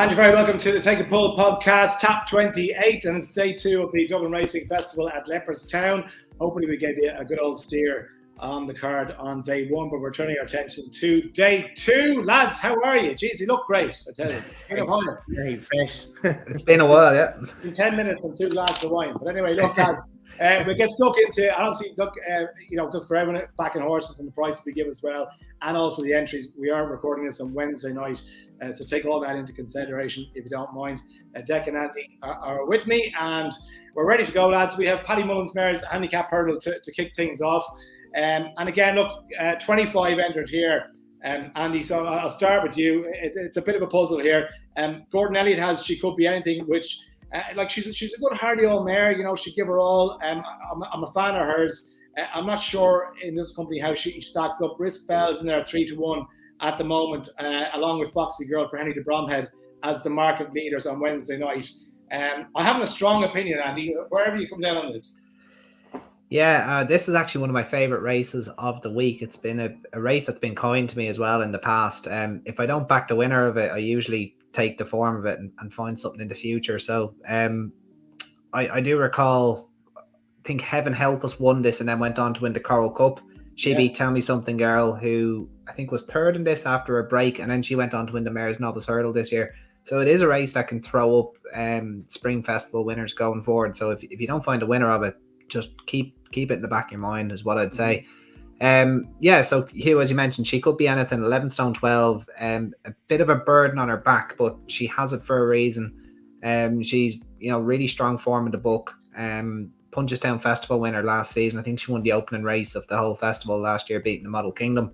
And you're very welcome to the Take a Pull podcast, Tap 28, and it's day 2 of the Dublin Racing Festival at Leopardstown. Hopefully we gave you a good old steer on the card on day 1, but we're turning our attention to day 2. Lads, how are you? Jeez, you look great, I tell you. Very fresh. It's been a while, yeah. In 10 minutes and 2 glasses of wine. But anyway, look, lads, we get stuck into, obviously, look, just for everyone back in horses and the prices we give as well, and also the entries. We are recording this on Wednesday night, so take all that into consideration if you don't mind. Dec and Andy are with me, and we're ready to go, lads. We have Paddy Mullins Mayor's Handicap Hurdle to kick things off. And again, look, 25 entered here. Andy, so I'll start with you. It's a bit of a puzzle here. Gordon Elliott has She Could Be Anything, which she's a good hardy old mare. She give her all. I'm a fan of hers. I'm not sure in this company how she stacks up. Risk Bell is in there 3-1 at the moment, along with Foxy Girl for Henry de Bromhead as the market leaders on Wednesday night. I have a strong opinion, Andy, wherever you come down on this. Yeah, this is actually one of my favourite races of the week. It's been a race that's been kind to me as well in the past. If I don't back the winner of it, I usually take the form of it and find something in the future. So I do recall, I think Heaven Help Us won this and then went on to win the Coral Cup. She beat Tell Me Something Girl, who I think was third in this after a break, and then she went on to win the Mayor's Novice Hurdle this year. So it is a race that can throw up Spring Festival winners going forward. So if you don't find a winner of it, just keep it in the back of your mind is what I'd say. So Hugh, as you mentioned, She Could Be Anything, 11 stone 12, a bit of a burden on her back, but she has it for a reason. She's really strong form in the book. Punchestown Festival winner last season. I think she won the opening race of the whole festival last year, beating the Model Kingdom.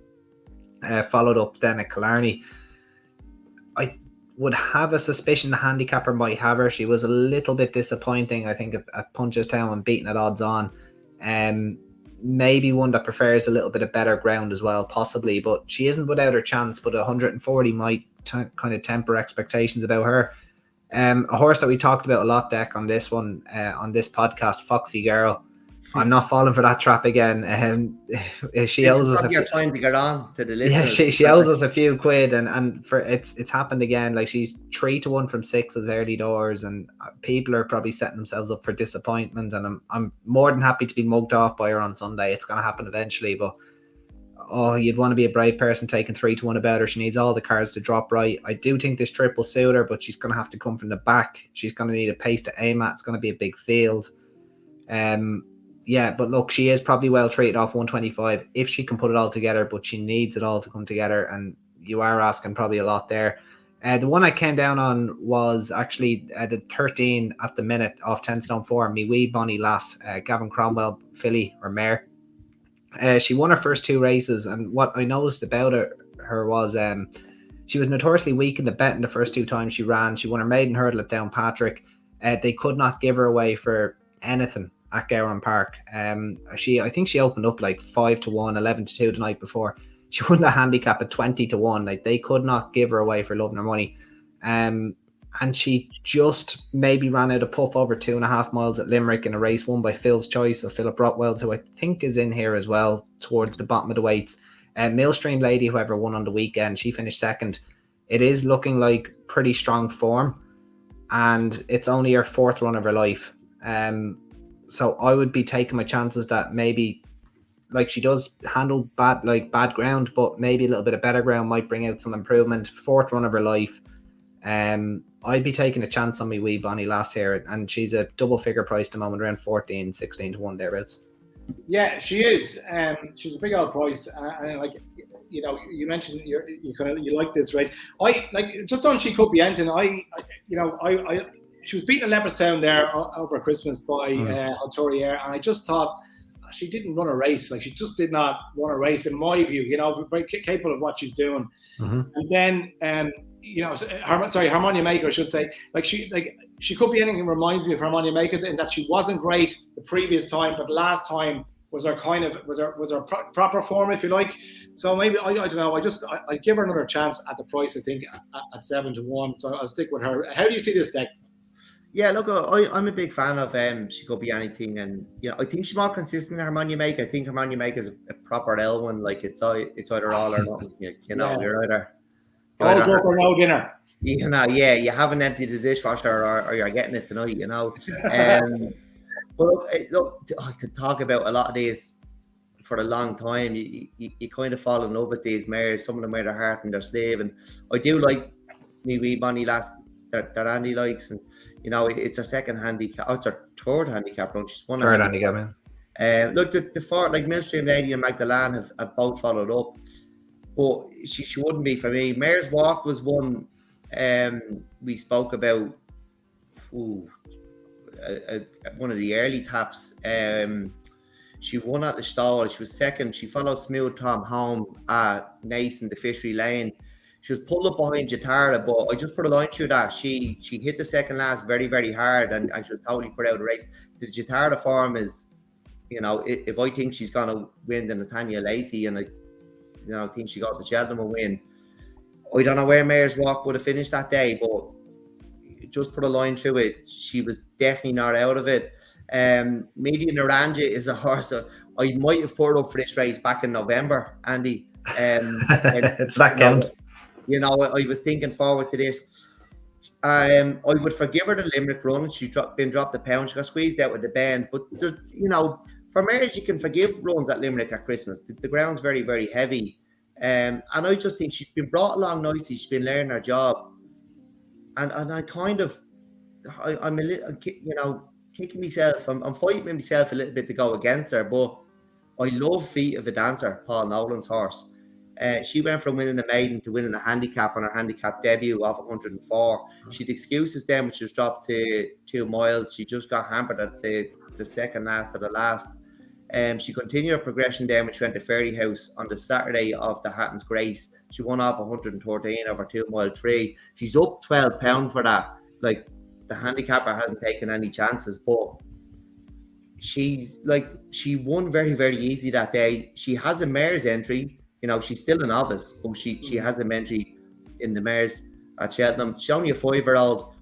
Followed up then at Killarney. I would have a suspicion the handicapper might have her. She was a little bit disappointing, I think, at Punchestown when beating at odds on. Maybe one that prefers a little bit of better ground as well, possibly, but she isn't without her chance. But 140 might kind of temper expectations about her. A horse that we talked about a lot, Dec, on this one, on this podcast, Foxy Girl. I'm not falling for that trap again. She owes us your time to get on to the list. Yeah, she owes us a few quid, and for it's happened again. Like, she's 3-1 from 6 as early doors, and people are probably setting themselves up for disappointment. And I'm more than happy to be mugged off by her on Sunday. It's going to happen eventually, but you'd want to be a brave person taking 3-1 about her. She needs all the cards to drop right. I do think this trip will suit her, but she's going to have to come from the back. She's going to need a pace to aim at. It's going to be a big field. But look, she is probably well treated off 125 if she can put it all together, but she needs it all to come together, and you are asking probably a lot there. The one I came down on was actually the 13 at the minute off 10 stone 4, me wee Bonnie Lass, Gavin Cromwell filly or mare. She won her first 2 races, and what I noticed about her was she was notoriously weak in the betting the first 2 times she ran. She won her maiden hurdle at Downpatrick. They could not give her away for anything at Gowran Park. I think she opened up like 5-1, 11-2 the night before. She won the handicap at 20-1. Like, they could not give her away for loving her money. And she just maybe ran out of puff over 2.5 miles at Limerick in a race won by Phil's Choice of Philip Rotwells, who I think is in here as well towards the bottom of the weights. Millstream Lady, whoever won on the weekend, she finished second. It is looking like pretty strong form, and it's only her 4th run of her life. So I would be taking my chances that maybe, like, she does handle bad ground, but maybe a little bit of better ground might bring out some improvement. 4th run of her life. I'd be taking a chance on me wee Bonnie Lass here, and she's a double figure price at the moment, around 14, 16-1 thereabouts. Yeah, she is. She's a big old price, and you mentioned you like this race. I like just on She Could Be Anything. She was beaten at Leopardstown there over Christmas by Altorier, and I just thought she didn't run a race. Like, she just did not run a race, in my view. Very capable of what she's doing. Mm-hmm. And then, Harmonia Maker, I should say. She Could Be Anything reminds me of Harmonia Maker in that she wasn't great the previous time, but last time was her proper form, if you like. So maybe I don't know. I give her another chance at the price. I think at 7-1. So I'll stick with her. How do you see this, Dec? Yeah, look, I'm a big fan of She Could Be Anything, and I think she's more consistent than Harmonia Maker. I think Harmonia Maker is a proper L1, like it's either all or nothing. You're either all duck or no dinner. you know, yeah, you haven't emptied the dishwasher, or you're getting it tonight, you know. But look, I could talk about a lot of these for a long time. You kind of fall in love with these mares. Some of them wear their heart and their sleeve, and I do like me wee Bonnie lass that Andy likes, and you know, it's her second handicap. Oh, it's her third handicap run. She's won a Third handicap. handicap, man. Look, the four, like Millstream Lady and Magdalene have both followed up, but she wouldn't be for me. Mare's Walk was one we spoke about. One of the early taps. She won at the stall. She was second. She followed Smooth Tom home at Nace in the Fishery Lane. She was pulled up behind Jatara, but I just put a line through that. She hit the second last very, very hard, and she was totally put out of the race. The Jatara form is, you know, if I think she's going to win the Nathaniel Lacey, and I think she got the Cheltenham win, I don't know where Mare's Walk would have finished that day, but just put a line through it. She was definitely not out of it. Median Naranja is a horse I might have put up for this race back in November, Andy. It's that count. You know, I was thinking forward to this. I would forgive her the Limerick run. She's been dropped a pound. She got squeezed out with the bend. But, you know, for mares, you can forgive runs at Limerick at Christmas. The ground's very, very heavy. And I just think she's been brought along nicely. She's been learning her job. And I kind of, I'm a little, you know, kicking myself. I'm fighting with myself a little bit to go against her. But I love Feet of a Dancer, Paul Nolan's horse. She went from winning the maiden to winning a handicap on her handicap debut of 104. She'd excuses then, which was dropped to 2 miles. She just got hampered at the second last of the last. She continued her progression then, which went to Fairyhouse on the Saturday of the Hatton's Grace. She won off 113 over 2 mile 3. She's up £12 for that. Like, the handicapper hasn't taken any chances, but she won very, very easy that day. She has a mare's entry. You know, she's still a novice, but she has a entry in the mares at Cheltenham. She's only a 5-year-old.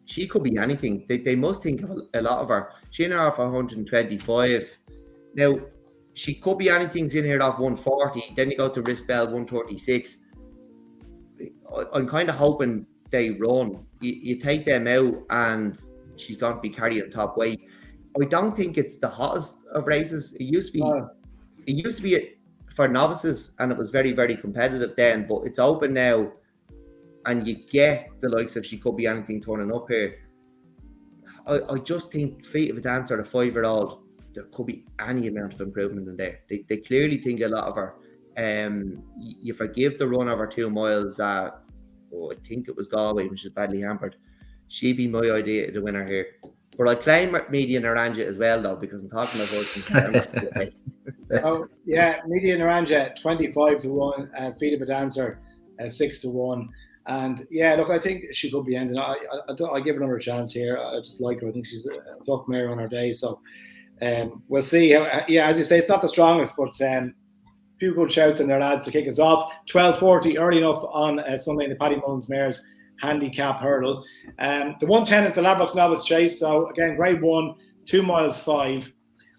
She could be anything. They must think of a lot of her. She's in her off 125. Now, she could be anything's in here off 140. Then you go to Risbell 136. I'm kind of hoping they run. You take them out and she's going to be carrying top weight. I don't think it's the hottest of races. It used to be for novices, and it was very, very competitive then, but it's open now, and you get the likes of She Could Be Anything turning up here. I just think Feet of a Dancer, the 5-year-old, there could be any amount of improvement in there. They clearly think a lot of her. You forgive the run of her 2 miles at, I think it was Galway, which is badly hampered. She'd be my idea to the winner here. But I claim Median Naranja as well, though, because I'm talking about Oh yeah, Median Naranja 25-1, Feet of a Dancer 6-1, and yeah, look, I think she could be ending. I give her another chance here. I just like her. I think she's a tough mare on her day, so we'll see. Yeah, as you say, it's not the strongest, but few good shouts in there, lads, to kick us off. 12:40, early enough on Sunday in the Paddy Mullins Mares handicap hurdle. The 110 is the Ladbrokes Novice Chase. So again, grade 1, 2 miles 5.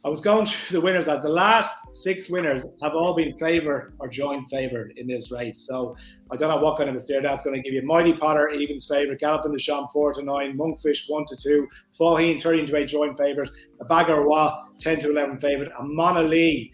I was going through the winners. The last 6 winners have all been favoured or joint favoured in this race. So I don't know what kind of a steer that's going to give you. Mighty Potter, Evans favourite. Galloping the Champ 4-9. Monkfish 1-2. Faugheen 13-8 joint favourite. A Bagger Wa 10-11 favourite. And Mona Lee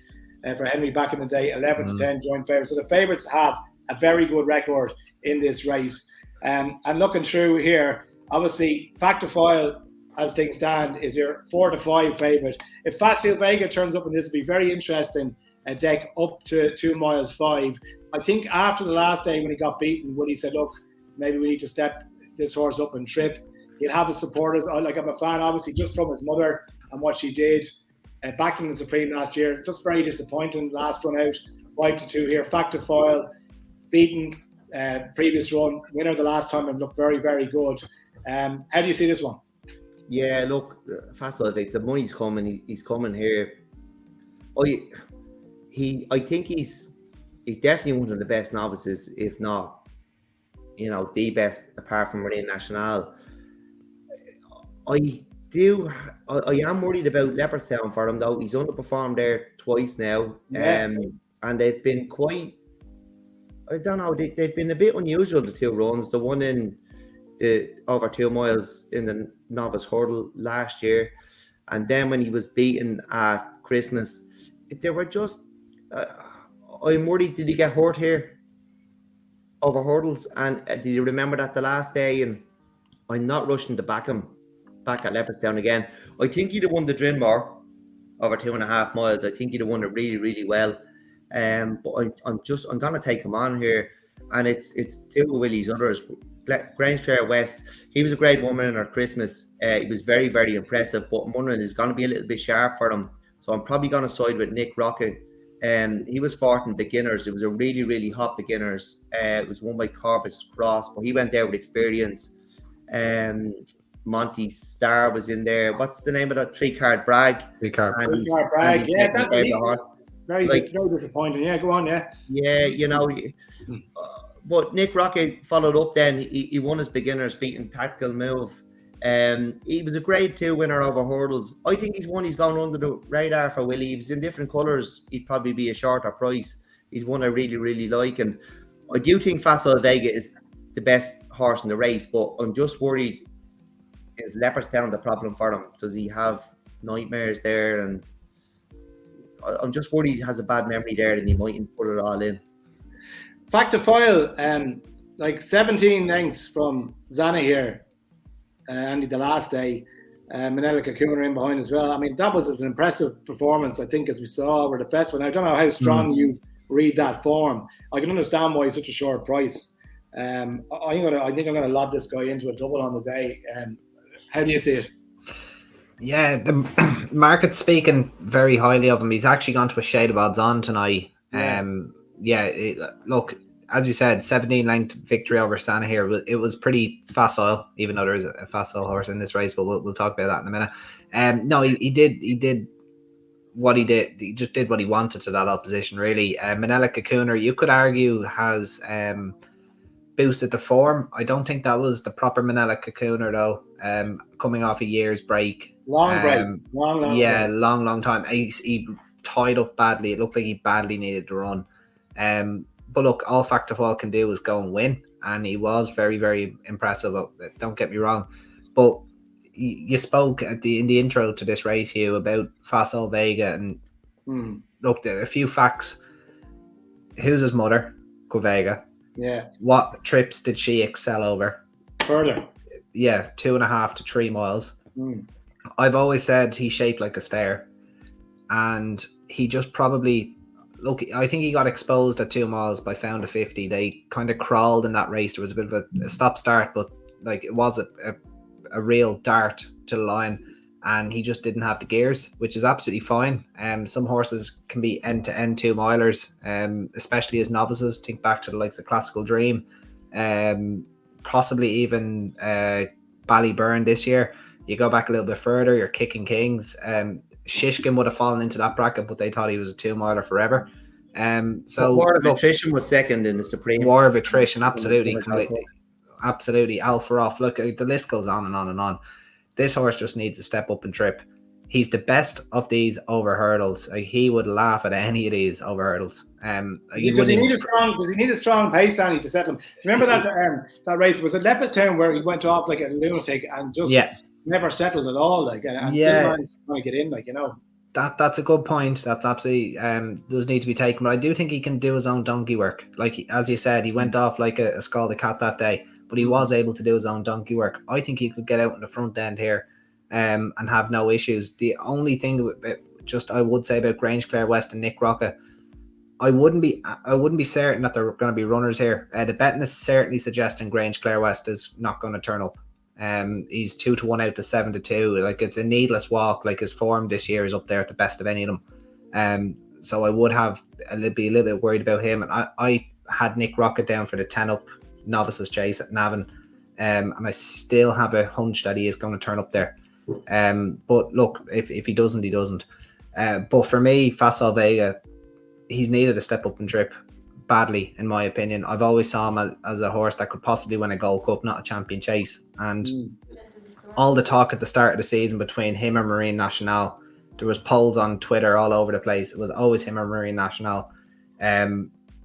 for Henry back in the day 11-10 joint favourite. So the favourites have a very good record in this race. And looking through here, obviously, Factofoil, as things stand, is your 4-5 favourite. If Facile Vega turns up in this, will be very interesting. Dec up to 2 miles 5. I think after the last day when he got beaten, Woody said, look, maybe we need to step this horse up and trip. He'll have his supporters. I'm a fan, obviously, just from his mother and what she did. Backed him in the Supreme last year. Just very disappointing. Last run out, 5-2 here. Factofoil, beaten. Previous run, winner the last time, and looked very, very good. How do you see this one? Yeah, look, Facile Vega, the money's coming. He's coming here. I think he's definitely one of the best novices, if not, the best apart from Marine National. I am worried about Leopardstown for him, though. He's underperformed there twice now, and they've been quite. I don't know. They've been a bit unusual, the two runs. The one in the over 2 miles in the novice hurdle last year, and then when he was beaten at Christmas, they were just. I'm worried. Did he get hurt here over hurdles? And did you remember that the last day? And I'm not rushing to back him back at Leopardstown again. I think he'd have won the Drinmore over 2.5 miles. I think he'd have won it really, really well. But I'm gonna take him on here, and it's two of Willie's others. Grangeclare West, he was a great woman at Christmas. He was very, very impressive, but I'm wondering is going to be a little bit sharp for him. So I'm probably going to side with Nick Rocket. He was fourth in beginners. It was a really, really hot beginners. It was won by Corbett's Cross, but he went there with experience. Monty Starr was in there. What's the name of that? 3-card Bragg. 3-card Bragg. Yeah, that's very disappointing. Yeah, go on. Yeah, you know. But Nick Rocket followed up then. He won his beginners, beating Tactical Move. He was a grade 2 winner over hurdles. I think he's gone under the radar for Willie. He was in different colours. He'd probably be a shorter price. He's one I really, really like. And I do think Facile Vega is the best horse in the race, but I'm just worried, is Leopardstown the problem for him? Does he have nightmares there? And I'm just worried he has a bad memory there and he mightn't put it all in. Fact to file, like 17 lengths from Zana here, Andy, the last day. Manila Kakuna in behind as well. I mean, that was an impressive performance, I think, as we saw over the festival. Now, I don't know how strong you read that form. I can understand why he's such a short price. I think I'm gonna lob this guy into a double on the day. How do you see it? Yeah, the market's speaking very highly of him. He's actually gone to a shade of odds on tonight. Look, as you said, 17 length victory over Santa here. It was pretty facile, even though there is a facile horse in this race, but we'll talk about that in a minute. No, he did what he did. He just did what he wanted to that opposition, really. Manila Kakuna, you could argue, has boosted the form. I don't think that was the proper Manila Kakuna, though. Coming off a year's break. Long break. Long time. He tied up badly. It looked like he badly needed to run. But look, all Factor Fall can do is go and win, and he was very, very impressive. Don't get me wrong, but you spoke in the intro to this race, Hugh, about Facile Vega, and look, there are a few facts. Who's his mother? Vega. Yeah. What trips did she excel over? Further. Yeah, 2.5 to 3 miles. I've always said he's shaped like a stair, and he just probably. Look, I think he got exposed at 2 miles by Found a 50. They kind of crawled in that race. There was a bit of a stop-start, but like it was a real dart to the line, and he just didn't have the gears, which is absolutely fine. Some horses can be end-to-end 2-milers, especially as novices. Think back to the likes of Classical Dream, possibly even Ballyburn this year. You go back a little bit further, you're Kicking Kings. Shishkin would have fallen into that bracket, but they thought he was a 2-miler forever. So War of Attrition was second in the Supreme. War of Attrition, absolutely, completely, absolutely. Alpha off. Look, the list goes on and on and on. This horse just needs to step up and trip. He's the best of these over hurdles. Like, he would laugh at any of these over hurdles. Does he need a strong pace, Andy, to settle him? Do you remember that race? Was it Leopardstown where he went off like a lunatic and just never settled at all, like, and still managed to get in, like, you know. That's a good point. That's absolutely does need to be taken. But I do think he can do his own donkey work. Like, as you said, he went off like a scalded cat that day, but he was able to do his own donkey work. I think he could get out in the front end here and have no issues. The only thing I would say about Grangeclare West and Nick Rocket, I wouldn't be certain that they're going to be runners here. The betting is certainly suggesting Grangeclare West is not going to turn up. He's 2-1 out to 7-2. Like, it's a needless walk. Like, his form this year is up there at the best of any of them. So I would be a little bit worried about him. And I had Nick Rocket down for the 10-up novices chase at Navan, and I still have a hunch that he is going to turn up there. But look, if he doesn't, he doesn't. But for me, Facile Vega, he's needed a step up and trip badly, in my opinion. I've always saw him as a horse that could possibly win a Gold Cup, not a champion chase. And all the talk at the start of the season between him and Marine Nationale, there was polls on Twitter all over the place. It was always him or Marine Nationale.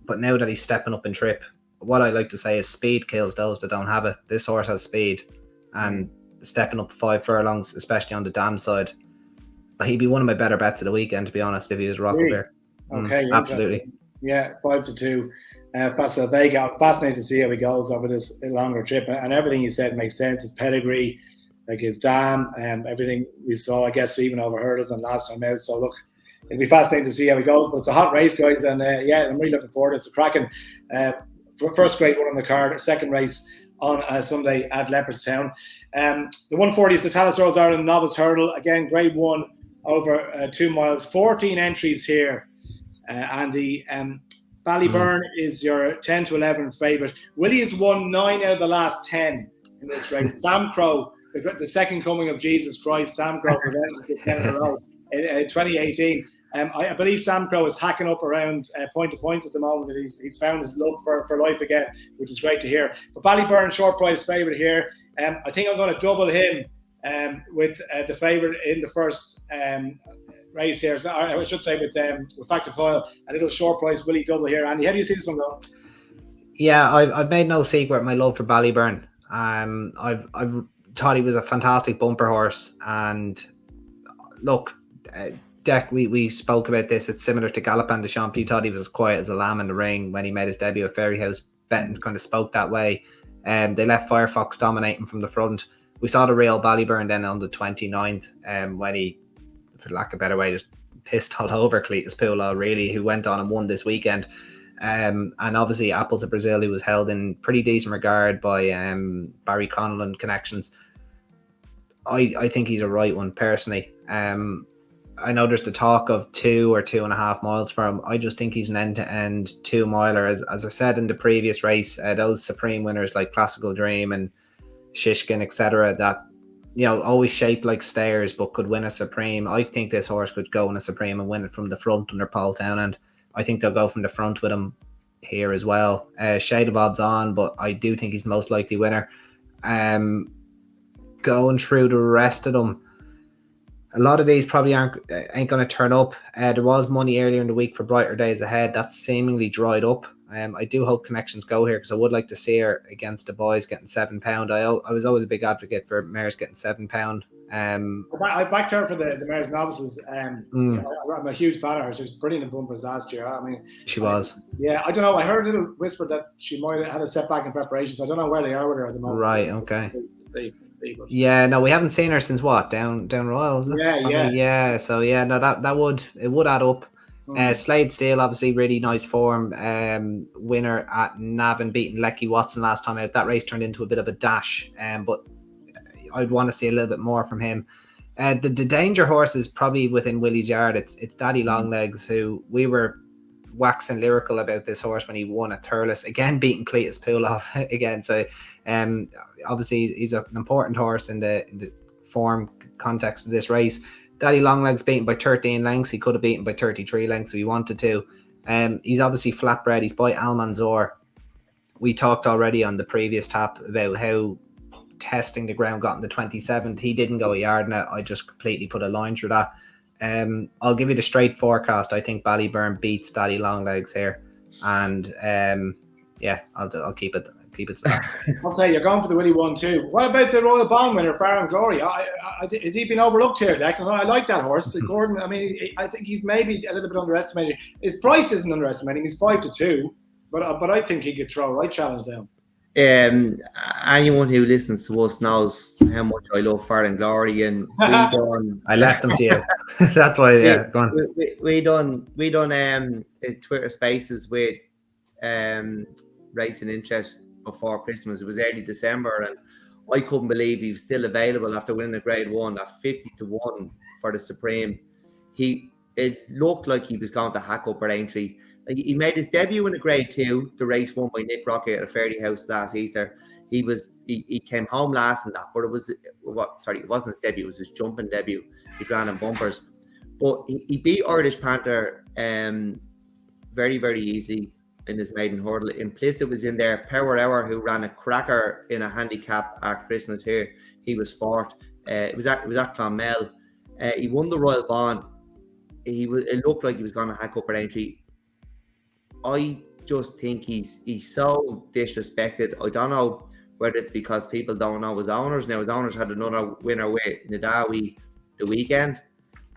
But now that he's stepping up in trip, what I like to say is speed kills those that don't have it. This horse has speed, and stepping up 5 furlongs, especially on the dam side, he'd be one of my better bets of the weekend, to be honest, if he was rock up here. Okay, absolutely. Yeah, 5-2. Vega. Fascinating to see how he goes over this longer trip, and everything you said makes sense. His pedigree, like his dam, and everything we saw, I guess, even over hurdles and last time out. So look, it'll be fascinating to see how he goes. But it's a hot race, guys, and yeah, I'm really looking forward to it. It's a cracking first great one on the card, second race on Sunday at Leopardstown. The 140 is the Talis Ireland novice hurdle. Again, grade 1 over 2 miles. 14 entries here. Andy, Ballyburn is your 10 to 11 favourite. Willie has won 9 out of the last 10 in this race. Sam Crow, the second coming of Jesus Christ, Sam Crow prevented 10 in a row in 2018. I believe Sam Crow is hacking up around point to points at the moment, and he's found his love for life again, which is great to hear. But Ballyburn, short price favourite here. I think I'm going to double him with the favourite in the first race here. So, I should say with Factor Foil, a little short price Willie double here. Andy, how do you see this one going? Yeah, I've made no secret my love for Ballyburn. I've thought he was a fantastic bumper horse, and look, Dec, we spoke about this. It's similar to Galopin de Champs. You thought he was as quiet as a lamb in the ring when he made his debut at Fairyhouse. Betting kind of spoke that way. They left Firefox dominating from the front. We saw the real Ballyburn then on the 29th, when he, for lack of a better way, just pissed all over Cletus Poulal, really, who went on and won this weekend. And obviously Apples of Brazil, he was held in pretty decent regard by Barry Connellan connections. I think he's a right one, personally. I know there's the talk of 2 or 2.5 miles for him. I just think he's an end-to-end 2-miler. As I said in the previous race, those Supreme winners like Classical Dream and Shishkin, etc., that, you know, always shaped like stayers but could win a Supreme. I think this horse could go in a Supreme and win it from the front under Paul Townend. I think they'll go from the front with him here as well. Shade of odds on, but I do think he's the most likely winner. Going through the rest of them, a lot of these probably ain't going to turn up. There was money earlier in the week for Brighter Days Ahead. That's seemingly dried up. I do hope connections go here because I would like to see her against the boys getting £7. I was always a big advocate for mares getting £7. I backed her for the mares novices. I'm a huge fan of her. She was brilliant in bumpers last year. I mean, she was. Yeah, I don't know. I heard a little whisper that she might have had a setback in preparation. So I don't know where they are with her at the moment. Right. Okay. But yeah, no, we haven't seen her since what, down Royal. Yeah. So yeah, no, that would add up. Slade Steele, obviously really nice form. Winner at Navan, beating Lecky Watson last time out. That race turned into a bit of a dash, but I'd want to see a little bit more from him. The danger horse is probably within Willie's yard. It's Daddy Longlegs, who we were waxing lyrical about this horse when he won at Thurles, again beating Cletus Poulal again. So obviously he's an important horse in the form context of this race. Daddy Longlegs beaten by 13 lengths. He could have beaten by 33 lengths if he wanted to. He's obviously flatbred. He's by Almanzor. We talked already on the previous tap about how testing the ground got in the 27th. He didn't go a yard in it. I just completely put a line through that. I'll give you the straight forecast. I think Ballyburn beats Daddy Longlegs here, and yeah, I'll keep it to that. Okay, you're going for the Willie one too. What about the Royal Bond winner, Far and Glory? Has he been overlooked here, Declan? I like that horse, Gordon. I mean, I think he's maybe a little bit underestimated. His price isn't underestimating. He's 5-2, but I think he could throw a right challenge down. Anyone who listens to us knows how much I love Far and Glory, and I left them to you. That's why. Yeah, go on. We done Twitter Spaces with racing interest before Christmas. It was early December, and I couldn't believe he was still available after winning the Grade 1 at 50-1 for the Supreme. It looked like he was going to hack up at Aintree. He made his debut in the Grade 2, the race won by Nick Rocket at Fairyhouse last Easter. He came home last in that, but it wasn't his debut, it was his jumping debut. He ran in bumpers. But he beat Irish Panther very, very easily in his maiden hurdle. Implicit was in there. Power Hour, who ran a cracker in a handicap at Christmas here, he was fourth. It was at Clonmel. He won the Royal Bond. It looked like he was going to hack up at Aintree. I just think he's so disrespected. I don't know whether it's because people don't know his owners. Now his owners had another winner with Nadawi the weekend,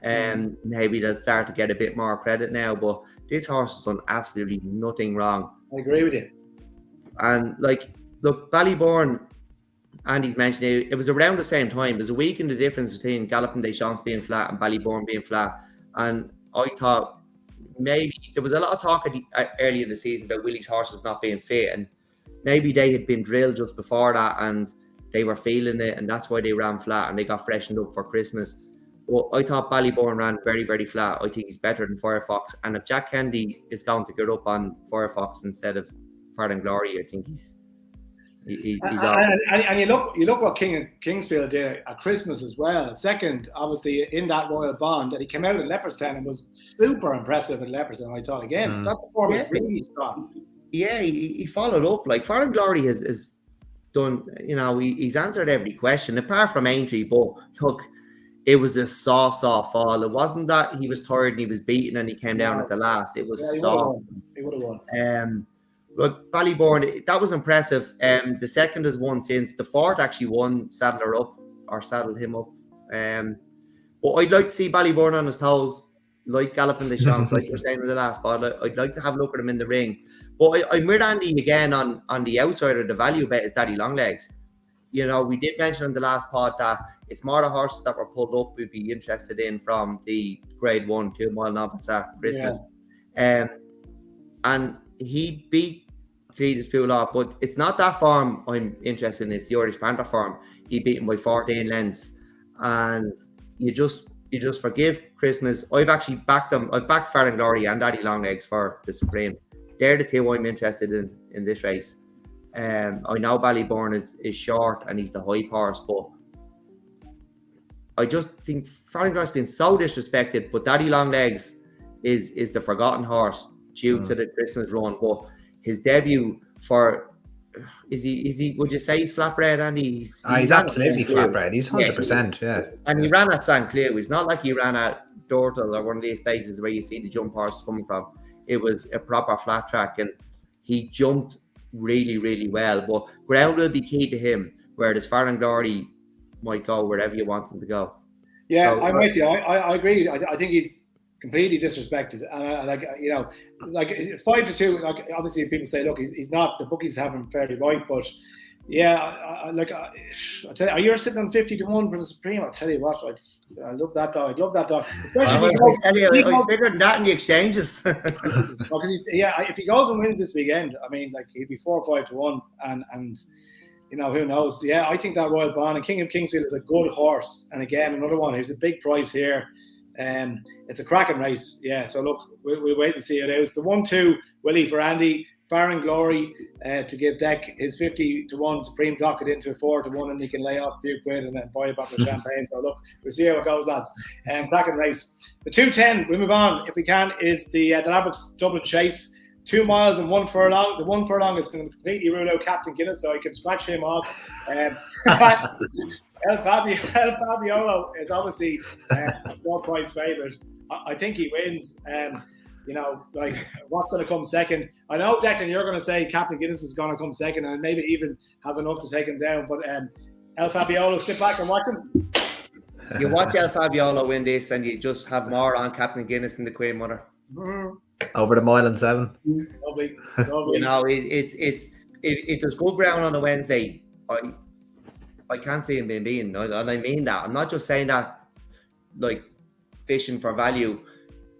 and maybe they'll start to get a bit more credit now. But this horse has done absolutely nothing wrong. I agree with you. And like, look, Ballybourne, Andy's mentioned it was around the same time. There's a week in the difference between Galloping Des Champs being flat and Ballybourne being flat. And I thought maybe there was a lot of talk early in the season about Willie's horses not being fit, and maybe they had been drilled just before that and they were feeling it, and that's why they ran flat and they got freshened up for Christmas. Well, I thought Ballybourne ran very, very flat. I think he's better than Firefox. And if Jack Kennedy is going to get up on Firefox instead of Farding Glory, I think he's and you look what King and Kingsfield did at Christmas as well. Second, obviously, in that Royal Bond, and he came out in Leopardstown and was super impressive in Leopardstown. I thought again, that performance really strong. Yeah, he followed up. Like Farding Glory has done, he's answered every question apart from Aintree. But look, it was a soft fall. It wasn't that he was tired and he was beaten and he came down at the last. It was soft. He would have won. Look, Ballybourne, that was impressive. The second has won since. The fourth actually won, saddled him up. But I'd like to see Ballybourne on his toes, like Galloping Des Champs, like you were saying in the last pod. I'd like to have a look at him in the ring. But I'm with Andy again on the outsider. The value bet is Daddy Longlegs. We did mention in the last pod that it's more the horses that were pulled up we'd be interested in from the Grade 1 2 mile novice at Christmas. Yeah. And he beat Cletus Poulot, but it's not that form I'm interested in. It's the Irish Panther form. He beat him by 14 lengths, and you just forgive Christmas. I've actually backed them. I've backed Farding Glory and Daddy Longlegs for the Supreme. They're the two I'm interested in this race. I know Ballybourne is short and he's the high horse, but I just think Farding Glory's been so disrespected. But Daddy Longlegs is the forgotten horse due to the Christmas run. But his debut is he would you say he's flatbred, Andy? He's absolutely flatbred. He's 100%, yeah. And he ran at St. Clew. It's not like he ran at Dortal or one of these places where you see the jump horses coming from. It was a proper flat track and he jumped really, really well. But ground will be key to him, where this Farding Glory might go wherever you want him to go. Yeah, so, I'm with you. I agree. I think he's completely disrespected, and like 5-2. Like obviously, people say, look, he's not. The bookies have him fairly right, but yeah, I tell you, you're sitting on 50-1 for the Supreme. I'll tell you what, I love that dog. I love that dog. Especially he's bigger than that in the exchanges. If he goes and wins this weekend, I mean, like he'd be 4 or 5-1, and who knows? Yeah, I think that Royal Bond and King of Kingsfield is a good horse, and again, another one who's a big price here. It's a cracking race, yeah. So look, we'll wait and see how it is. The 1-2 Willie for Andy, Farding Glory to give Dec his 50-1 Supreme docket into a 4-1, and he can lay off a few quid and then buy a bottle of champagne. So look, we'll see how it goes, lads. Cracking race. The 2:10, we move on if we can, is the Ladbrokes Dublin Chase. 2 miles and 1 furlong. The 1 furlong is going to completely rule out Captain Guinness, so I can scratch him off. El Fabiolo is obviously no price favourite. I think he wins. What's going to come second? I know, Declan, you're going to say Captain Guinness is going to come second and maybe even have enough to take him down. But El Fabiolo, sit back and watch him. You watch El Fabiolo win this and you just have more on Captain Guinness than the Queen Mother. Over the mile and 7. Lovely. It does good ground on a Wednesday. I can't see him being beaten, and I mean that. I'm not just saying that like fishing for value.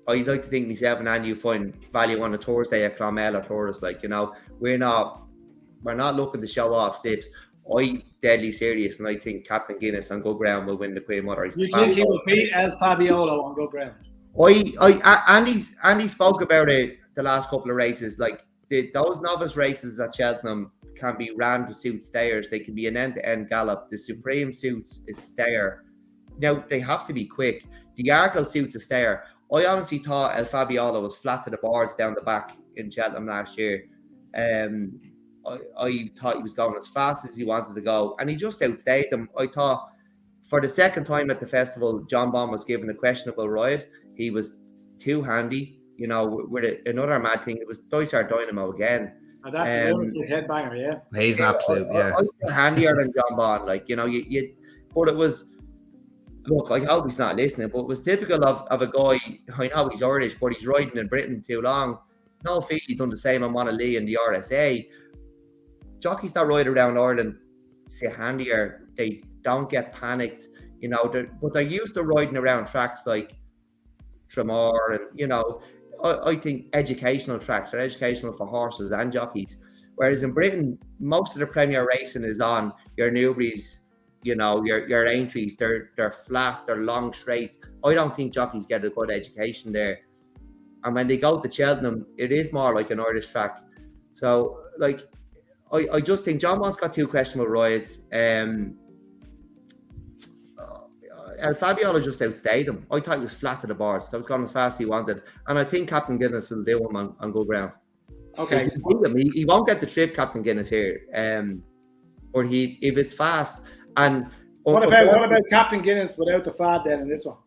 I'd like to think myself and Andy find value on a Thursday at Clonmel or Taurus. We're not looking to show off steps. I'm deadly serious, and I think Captain Guinness on good ground will win the Queen Mother. You think he will beat El Fabiolo on good ground? Andy spoke about it the last couple of races. Like those novice races at Cheltenham can be ran to suit stayers. They can be an end-to-end gallop. The Supreme suits a stayer. Now they have to be quick. The Arkle suits a stayer. I honestly thought El Fabiolo was flat to the boards down the back in Cheltenham last year. I thought he was going as fast as he wanted to go, and he just outstayed them. I thought for the second time at the festival, John Baum was given a questionable ride. He was too handy. you know, with another mad thing. It was Dysart Dynamo again. And that lunatic headbanger, yeah. He's an absolute, yeah. I handier than John Bond, like, you know, but it was, look, I hope he's not listening, but it was typical of a guy. I know he's Irish, but he's riding in Britain too long. No feel he's done the same on Monaghan in the RSA. Jockeys that ride around Ireland say handier. They don't get panicked, you know, but they're used to riding around tracks like Tremor, and, you know, I think educational tracks are educational for horses and jockeys. Whereas in Britain, most of the Premier racing is on your Newberries, you know, your Aintries. They're flat, they're long straights. I don't think jockeys get a good education there. And when they go to Cheltenham, it is more like an Irish track. So, like, I just think John Bond's got two questionable rides. El Fabiolo just outstayed him. I thought he was flat to the boards. That was going as fast as he wanted. And I think Captain Guinness will do him on good ground. Okay. He won't get the trip, Captain Guinness, here. Or if it's fast. And what about Captain Guinness without the fad then in this one?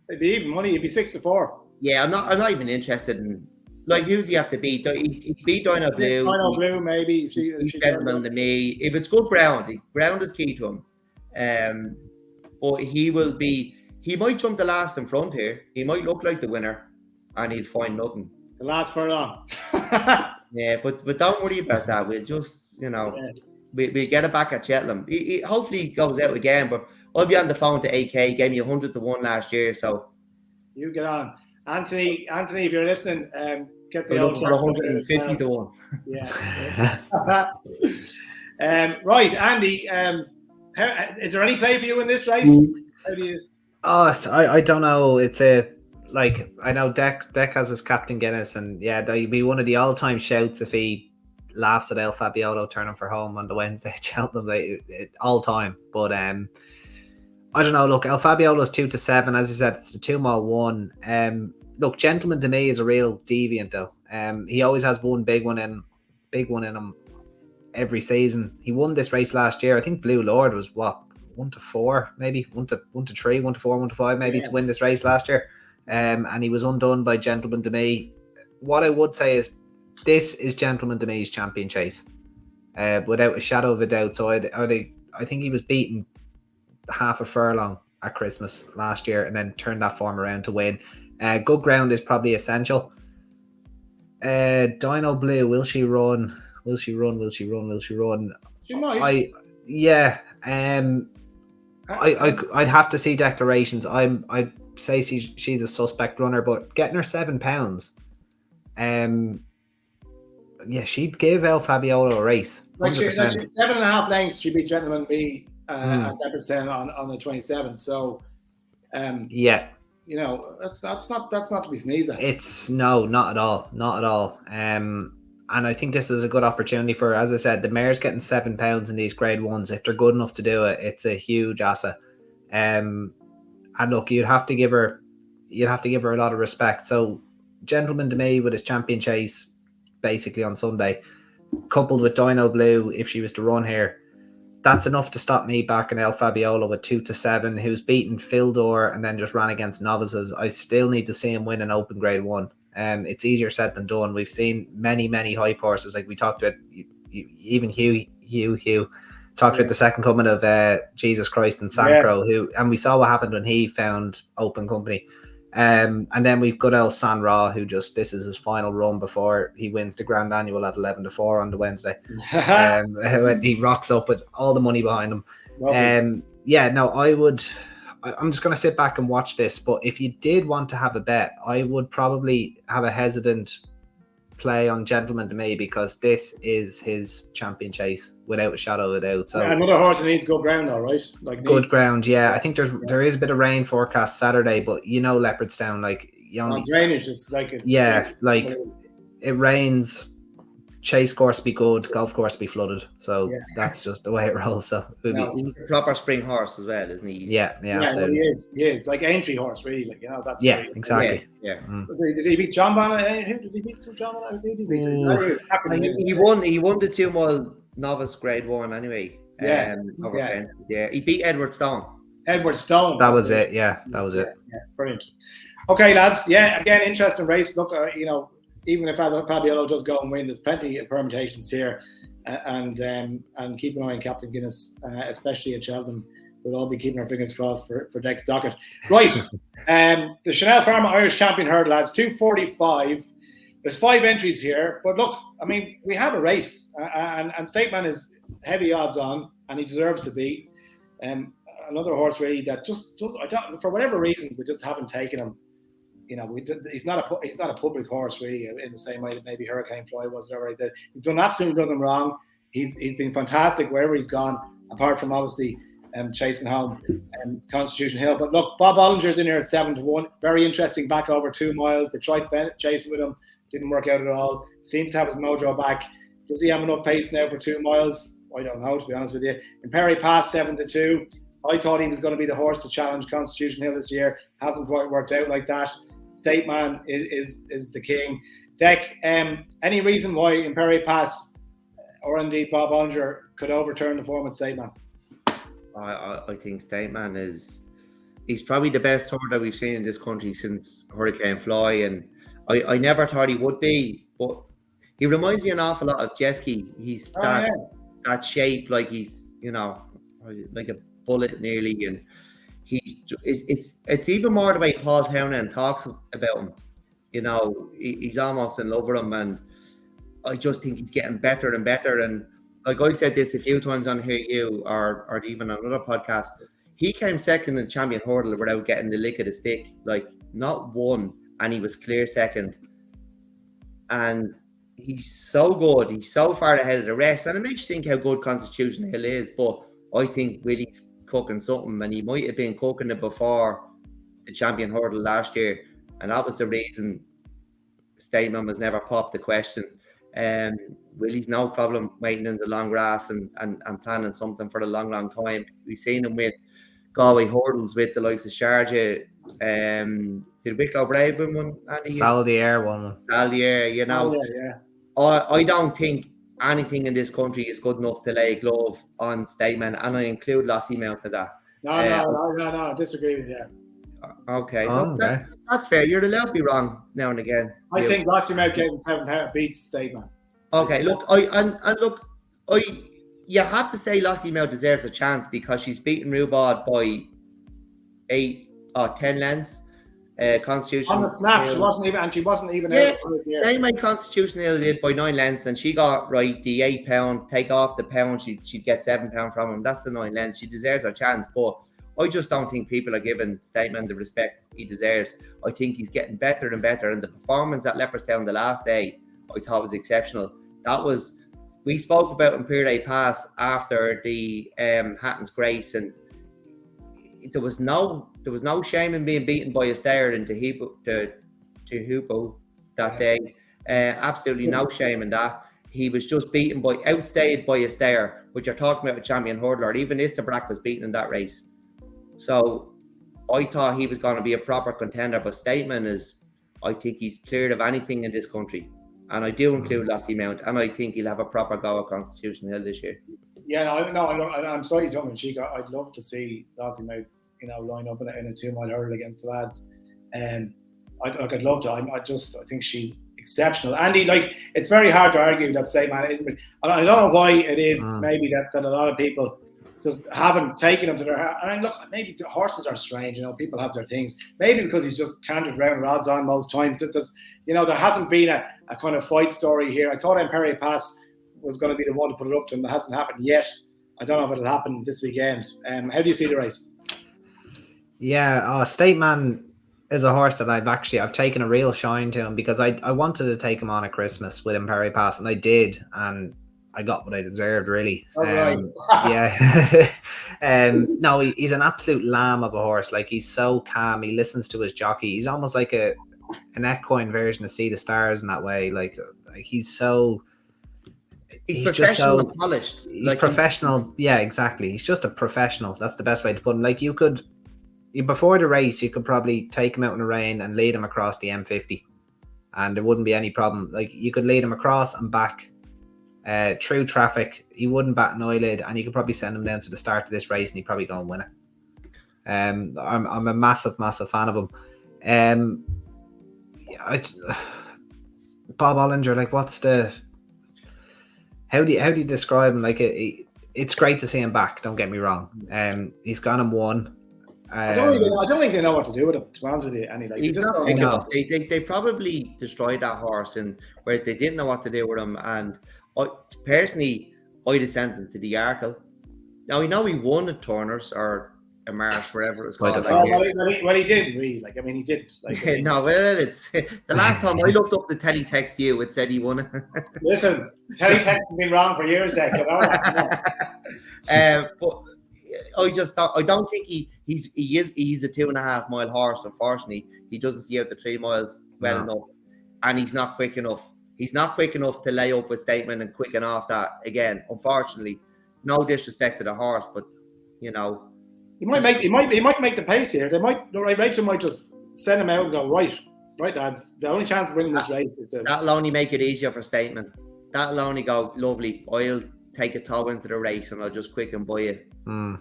It'd be even money. It'd be 6-4. Yeah, I'm not even interested in, like, who's he have to beat? He beat Dino Blue. Dino Blue, maybe. He's better than me. If it's good ground, ground is key to him. But he might jump the last in front here. He might look like the winner, and he'll find nothing. The last furlong. Yeah, but don't worry about that. We'll just, you know, we'll get it back at Cheltenham. Hopefully he goes out again, but I'll be on the phone to AK. He gave me 100 to 1 last year, so. You get on. Anthony, if you're listening, get the old 150 to 1. Yeah. Right, Andy. Is there any play for you in this race? How do you? I don't know. It's like, I know Dec has his Captain Guinness, and yeah, that'd be one of the all-time shouts if he laughs at El Fabiolo turning for home on the Wednesday at Cheltenham, all time. But I don't know. Look, El Fabiolo's 2-7. As you said, it's a 2-mile 1. Look, Gentleman to me is a real deviant though. He always has one big one in him every season. He won this race last year. I think Blue Lord was 1-4, maybe 1-3, 1-4, 1-5, maybe to win this race last year. And he was undone by Gentleman to me. What I would say is this is Gentleman to me's champion chase, without a shadow of a doubt. So I think he was beaten half a furlong at Christmas last year and then turned that form around to win. Good ground is probably essential. Dino Blue, will she run? She might. I'd have to see declarations. I'd say she's a suspect runner, but getting her £7, she'd give El Fabiolo a race. Like 7.5 lengths, she beat Gentleman B at Leopardstown on the 27th. So, you know, that's not to be sneezed at. It's not at all. And I think this is a good opportunity for her. As I said, the mare's getting £7 in these grade ones. If they're good enough to do it, it's a huge asset. And look, you'd have to give her a lot of respect. So, Gentleman to me with his champion chase basically on Sunday, coupled with Dino Blue, if she was to run here, that's enough to stop me back in El Fabiolo with 2-7, who's beaten Fildor and then just ran against novices. I still need to see him win an open grade 1. It's easier said than done. We've seen many hype horses, like we talked about, even Hugh talked about the second coming of Jesus Christ and Sancro, and we saw what happened when he found open company. And then we've got El San Ra, who this is his final run before he wins the Grand Annual at 11-4 on the Wednesday. He rocks up with all the money behind him. I'm just going to sit back and watch this. But if you did want to have a bet, I would probably have a hesitant play on Gentleman to me, because this is his champion chase without a shadow of a doubt. So another horse that needs good ground, all right? Good ground, yeah. I think there is a bit of rain forecast Saturday, but you know Leopardstown, like drainage is like it rains. Chase course be good, golf course be flooded. So that's just the way it rolls. So he's a proper spring horse as well, isn't he? Yeah, absolutely. He is like Aintree horse, really. Like, you know, that's exactly. Yeah. Did he beat John Bonner? Who did he beat? Some John Bonner? Who did he beat? He won the 2-mile novice grade 1 anyway. He beat Edward Stone. Edward Stone. That was it. Yeah, that was it. Yeah, brilliant. Okay, lads. Yeah, again, interesting race. Look, you know, even if Fabiolo does go and win, there's plenty of permutations here, and keep an eye on Captain Guinness, especially at Cheltenham. We'll all be keeping our fingers crossed for Dec's docket. Right, the Chanel Pharma Irish Champion Hurdle, lads, 2:45. There's 5 entries here, but look, I mean, we have a race, and Stateman is heavy odds on, and he deserves to be. Another horse really that just I don't, for whatever reason, we just haven't taken him. You know, he's not a public horse really, in the same way that maybe Hurricane Fly was. Whatever he's done absolutely nothing wrong. He's been fantastic wherever he's gone, apart from obviously chasing home Constitution Hill. But look, Bob Ollinger's in here at 7-1. Very interesting back over 2 miles. They tried chasing with him, didn't work out at all. Seems to have his mojo back. Does he have enough pace now for 2 miles? I don't know, to be honest with you. Imperi Pass 7-2. I thought he was going to be the horse to challenge Constitution Hill this year. Hasn't quite worked out like that. Stateman is the king. Dec, any reason why Imperi Pass or indeed Bob Ollinger could overturn the form at Stateman? I think Stateman he's probably the best horse that we've seen in this country since Hurricane Fly, and I never thought he would be, but he reminds me an awful lot of Jeski. He's that shape, like he's, you know, like a bullet nearly, and it's even more the way Paul Townend talks about him. You know, he's almost in love with him, and I just think he's getting better and better. And like I've said this a few times on here, or even on another podcast, he came second in Champion Hurdle without getting the lick of the stick, like not one, and he was clear second. And he's so good. He's so far ahead of the rest, and it makes you think how good Constitution Hill is. But I think Willie's cooking something, and he might have been cooking it before the Champion Hurdle last year, and that was the reason Stateman was never popped the question. Willie's no problem waiting in the long grass and planning something for the long time. We've seen him with Galway hurdles with the likes of Sharjah. Did Wicklow Brave win one? Saldier won one. Saldier, you know. I don't think anything in this country is good enough to lay a glove on Stateman, and I include Lassie Mount to that. No, I disagree with you. Okay, look, that's fair. You're allowed to be wrong now and again. I think Lassie Mount getting 7 beats Stateman. Okay, look, you have to say Lassie Mount deserves a chance because she's beaten Rubod by 8 or 10 lengths. Constitution on the snap, she wasn't even out. Same way Constitution Hill did by 9 lengths, and she got right the £8, take off the pound, she'd get £7 from him. That's the 9 lengths. She deserves her chance, but I just don't think people are giving Stateman the respect he deserves. I think he's getting better and better, and the performance at Leopardstown the last day I thought was exceptional. We spoke about Imperial Pass after the Hatton's Grace, and there was no shame in being beaten by a stayer in Tehupo that day. Absolutely no shame in that. He was just outstayed by a stayer, which you're talking about a champion hurdler. Even Istabrak was beaten in that race. So I thought he was going to be a proper contender, but Stateman I think he's cleared of anything in this country. And I do include Lassie Mount, and I think he'll have a proper go at Constitution Hill this year. Yeah, I'm sorry, tongue in cheek. I'd love to see Lassie Mount, you know, line up in a 2-mile hurdle against the lads. I'd love to. I think she's exceptional. Andy, like, it's very hard to argue that Stateman isn't. I don't know why it is. Maybe that a lot of people just haven't taken him to their. I mean, look, maybe the horses are strange. You know, people have their things. Maybe because he's just cantered round rods on most times. There hasn't been a kind of fight story here. I thought Imperial Pass was going to be the one to put it up to him. That hasn't happened yet. I don't know if it'll happen this weekend. How do you see the race? Yeah, Stateman is a horse that I've taken a real shine to him because I wanted to take him on at Christmas with Imperial Pass, and I did, and I got what I deserved, really. Right. Yeah. No, he's an absolute lamb of a horse. Like, he's so calm. He listens to his jockey. He's almost like an equine version of See the Stars in that way. Like he's so. He's professional and polished. He's professional. Yeah, exactly. He's just a professional. That's the best way to put him. Like, before the race, you could probably take him out in the rain and lead him across the M50, and there wouldn't be any problem. Like, you could lead him across and back through traffic. He wouldn't bat an eyelid, and you could probably send him down to the start of this race, and he'd probably go and win it. I'm a massive fan of him. Bob Ollinger, like, what's the? How do you describe him? Like, it's great to see him back. Don't get me wrong. He's gone and won. I don't think they know what to do with him, to be honest with you. Annie, like, he's not they probably destroyed that horse, and whereas they didn't know what to do with him. And personally, I'd have sent him to the Arkle. Now we know he won at Turners or a Marsh, whatever it's called. Well, he did really. Like, I mean, he did. Like, no, well, it's the last time I looked up the teletext to you, it said he won it. Listen, teletext has been wrong for years, Dec. But I don't think he's a 2.5 mile horse. Unfortunately, he doesn't see out the 3 miles well enough, and he's not quick enough. He's not quick enough to lay up a statement and quicken off that again. Unfortunately, no disrespect to the horse, but you know, he might make the pace here. Rachel might just send him out and go, right, lads. The only chance of winning this race is to. That'll only make it easier for statement. That'll only go lovely. I'll take a toe into the race and I'll just quicken by it. I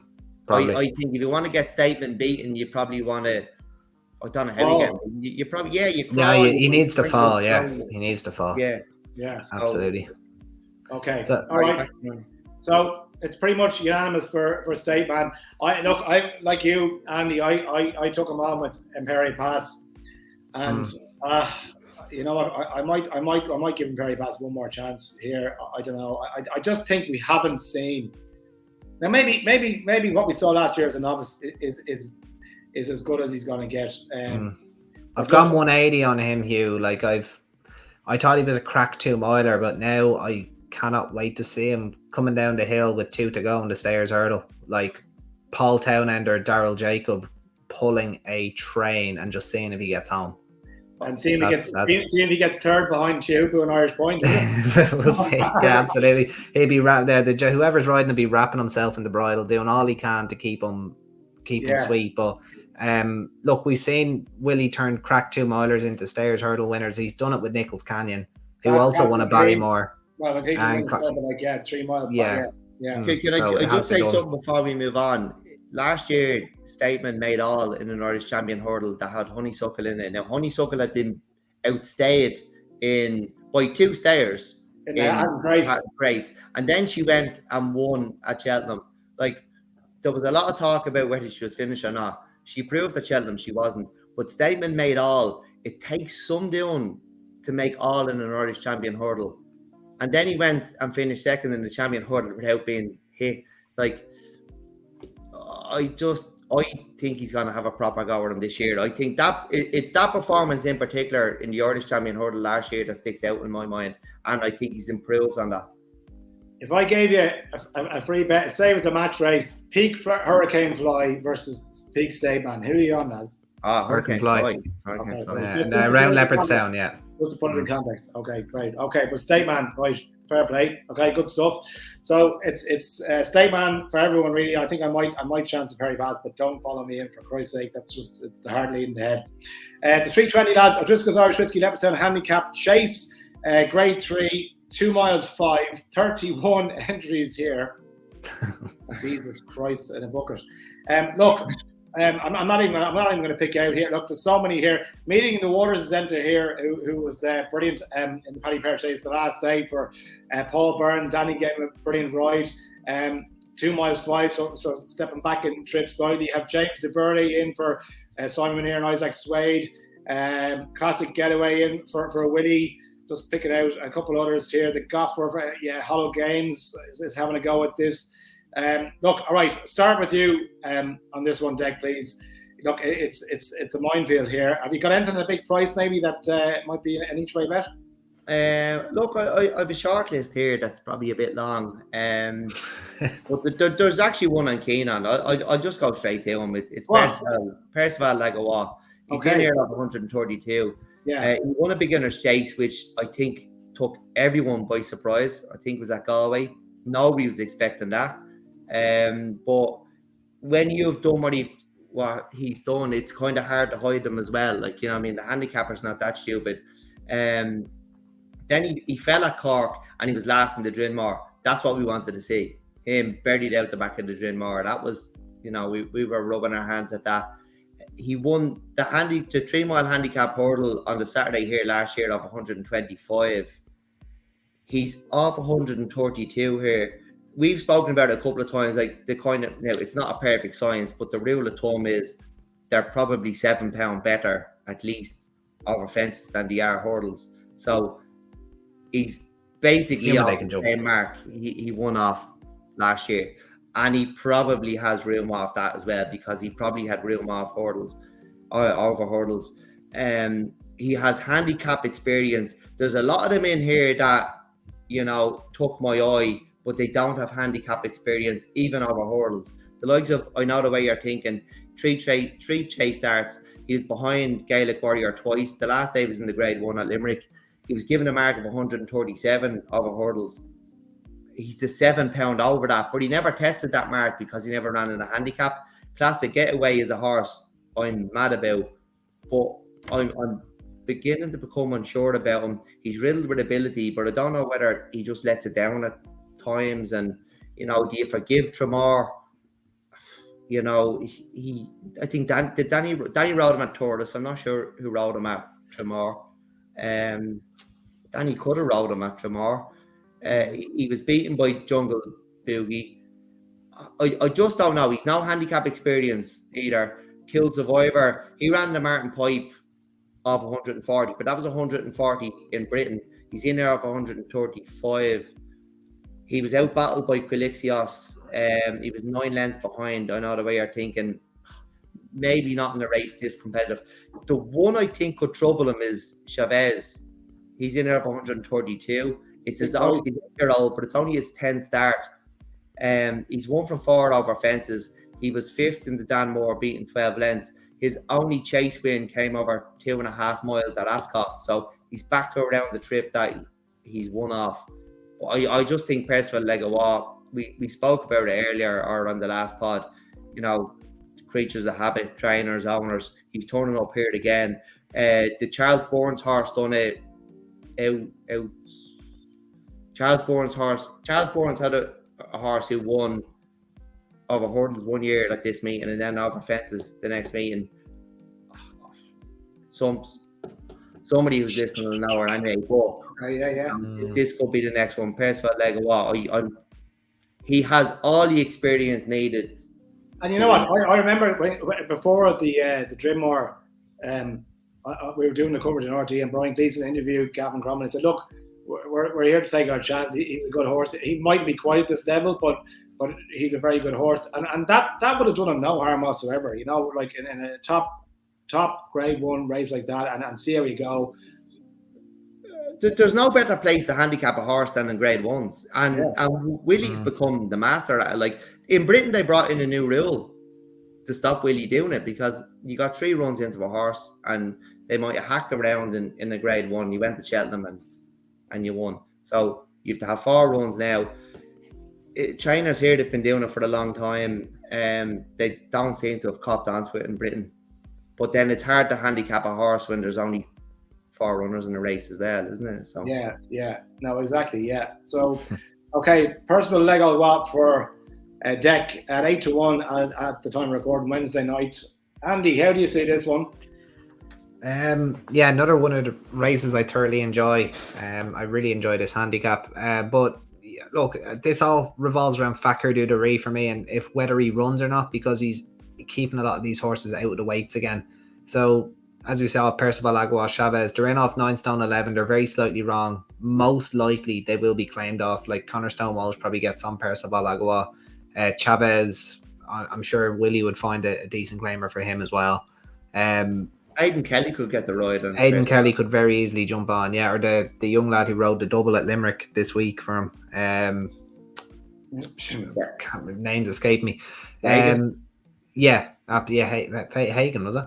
think if you want to get statement beaten, you probably want to. I don't know how you get. He needs to fall. Yeah, he needs to fall. Yeah, absolutely. Okay, all right. So it's pretty much unanimous for State Man. I like you, Andy. I took him on with Imperial Pass, and you know what? I might give Imperial Pass one more chance here. I don't know. I just think we haven't seen. Now maybe what we saw last year as a novice is as good as he's going to get. I've gone 180 on him, Hugh. Like I thought he was a crack 2 miler, but now I cannot wait to see him coming down the hill with 2 to go on the Stayers hurdle. Like Paul Townend or Daryl Jacob pulling a train and just seeing if he gets home. And seeing if he gets third behind Tupu and Irish Point. We'll see. Yeah, absolutely. He'd be whoever's riding will be wrapping himself in the bridle, doing all he can to keep him sweet. But look, we've seen Willie turn crack 2 milers into Stayers hurdle winners. He's done it with Nichols Canyon, who also won a Ballymore. Well, I think he 3 miles. Yeah. Can I just say something before we move on? Last year, Stateman made all in an Irish Champion hurdle that had Honeysuckle in it. Now, Honeysuckle had been outstayed by 2 stayers in Grace. And then she went and won at Cheltenham. Like, there was a lot of talk about whether she was finished or not. She proved at Cheltenham she wasn't. But Stateman made all. It takes some doing to make all in an Irish Champion hurdle. And then he went and finished second in the Champion hurdle without being hit. Like, I think he's going to have a proper go with him this year. I think that it's that performance in particular in the Irish Champion hurdle last year that sticks out in my mind, and I think he's improved on that. If I gave you a free bet, say it was a match race, peak Hurricane Fly versus peak Stateman, who are you on as? Hurricane Fly. Around Leopardstown, yeah. Just to put it in context. Okay, great. Okay, but Stateman, right, fair play. Okay, good stuff. So it's Stateman for everyone, really. I think I might chance the Perry Pass, but don't follow me in for Christ's sake. It's the hard lead in the head. The 320 lads, O'Driscoll's Irish Whiskey, Leopardstown Handicap Chase, Grade 3, 2 miles 5, 31 entries here. Jesus Christ, in a bucket. Look. I'm not even going to pick out here. Look, there's so many here. Meeting in the Waters Centre here, who was brilliant in the Paddy Power Chase the last day for Paul Byrne. Danny gave him a brilliant ride. 2 miles 5, so stepping back in trip slightly. You have James DeBurley in for Simon Muir and Isaac Swade. Classic Getaway in for a Willie. Just picking out a couple others here. The Goffer, Hollow Games is having a go at this. Look, all right, start with you on this one, Dec, please. Look, it's a minefield here. Have you got anything at a big price maybe that might be an each way bet? Look, I have a short list here that's probably a bit long. But there's actually one I'm keen on. I'll just go straight to him. It's Percival Lagawa. He's in here at 132. Yeah. He won a beginner's chase, which I think took everyone by surprise. I think it was at Galway. Nobody was expecting that. But when you've done what he's done, it's kind of hard to hide them as well. Like, you know what I mean? The handicapper's not that stupid. Then he fell at Cork and he was last in the Drinmore. That's what we wanted to see. Him buried out the back of the Drinmore. That was, you know, we were rubbing our hands at that. he won the 3 mile handicap hurdle on the Saturday here last year of 125. He's off 132 here. We've spoken about it a couple of times, like the kind of, now it's not a perfect science, but the rule of thumb is they're probably £7 better at least over fences than they are hurdles. So he's basically off the same mark he won off last year. And he probably has room off that as well, because he probably had room off hurdles, over hurdles. He has handicap experience. There's a lot of them in here that, you know, took my eye, but they don't have handicap experience, even over hurdles. The likes of, I know the way you're thinking, three chase starts. He's behind Gaelic Warrior twice. The last day was in the Grade 1 at Limerick. He was given a mark of 137 over hurdles. He's the £7 over that, but he never tested that mark because he never ran in a handicap. Classic Getaway is a horse I'm mad about, but I'm beginning to become unsure about him. He's riddled with ability, but I don't know whether he just lets it down at times. And, you know, do you forgive Tremor? You know, I think Danny rode him at Tortoise. I'm not sure who rode him at Tremor. Danny could have rode him at Tremor. He was beaten by Jungle Boogie. I just don't know. He's no handicap experience either. Kill Survivor. He ran the Martin Pipe of 140, but that was 140 in Britain. He's in there of 135. He was out battled by Quilixios. He was 9 lengths behind. I know the way you're thinking. Maybe not in a race this competitive. The one I think could trouble him is Chavez. He's in there of 132. It's his own year-old, but it's only his 10th start. He's 1 from 4 over fences. He was 5th in the Danmore, beating 12 lengths. His only chase win came over 2.5 miles at Ascot. So he's back to around the trip that he's won off. I just think Percival Legawa, we spoke about it earlier or on the last pod, you know, creatures of habit, trainers, owners. He's turning up here again. The Charles Bourne's horse done it out. Charles Bourne's had a horse who won over hurdles 1 year at this meeting, and then over fences the next meeting. Somebody who's listening will know where I'm at. This could be the next one. Percival Legawa. He has all the experience needed. And you know what? I remember before the Drimore, we were doing the coverage in RT, and Brian Gleeson interviewed Gavin Cromwell and said, "Look, we're here to take our chance. He's a good horse. He might be quite at this level, but he's a very good horse." And that would have done him no harm whatsoever. You know, like in a top Grade 1 race like that, and see how we go. There's no better place to handicap a horse than in Grade 1s. And Willie's become the master at it. Like in Britain, they brought in a new rule to stop Willie doing it, because you got 3 runs into a horse and they might have hacked around in the Grade 1. You went to Cheltenham and you won. So you have to have 4 runs now. Trainers here, they've been doing it for a long time. They don't seem to have copped onto it in Britain. But then it's hard to handicap a horse when there's only 4 runners in a race as well, isn't it? So no, exactly, So okay, Percival Legawa for Dec at 8-1 at the time of recording Wednesday night. Andy, how do you see this one? Another one of the races I thoroughly enjoy. I really enjoy this handicap. But look, this all revolves around Fakir Duderee for me, and if whether he runs or not, because he's keeping a lot of these horses out of the weights again. So as we saw, Percival Legawa, Chavez, they're in off 9 stone 11. They're very slightly wrong. Most likely they will be claimed off. Like Connor Stonewalsh probably gets on Percival Legawa. Chavez, I'm sure Willie would find a decent claimer for him as well. Aidan Kelly could get the ride on. Aidan Kelly could very easily jump on, or the young lad who rode the double at Limerick this week for him. Names escape me. Hagen, was it?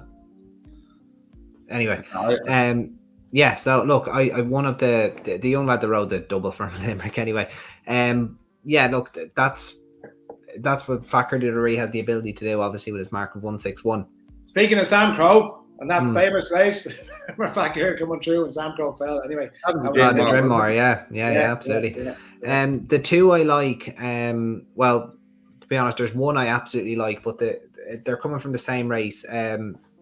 Anyway, so look, I one of the young lad that rode the double for Limerick anyway. Look, that's what Fakir Duderee has the ability to do, obviously, with his mark of 161. Speaking of Sam Crow and that famous race where Fakir coming through and Sam Crow fell. Anyway, the Drinmore, absolutely. The 2 I like, well, to be honest, there's one I absolutely like, but they're coming from the same race.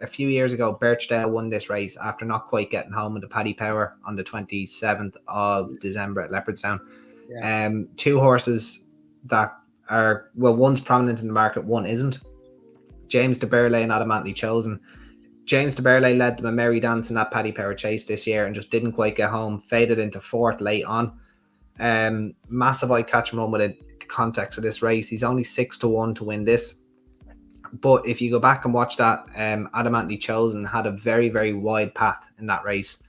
a few years ago, Birchdale won this race after not quite getting home with the Paddy Power on the 27th of December at Leopardstown. Yeah. Two horses that are, well, one's prominent in the market, one isn't. James de Burley and Adamantly Chosen. James de Burley led them a merry dance in that Paddy Power chase this year and just didn't quite get home, faded into fourth late on. Massive eye catch run with the context of this race. He's only 6-1 to win this. But if you go back and watch that, Adamantly Chosen had a very, very wide path in that race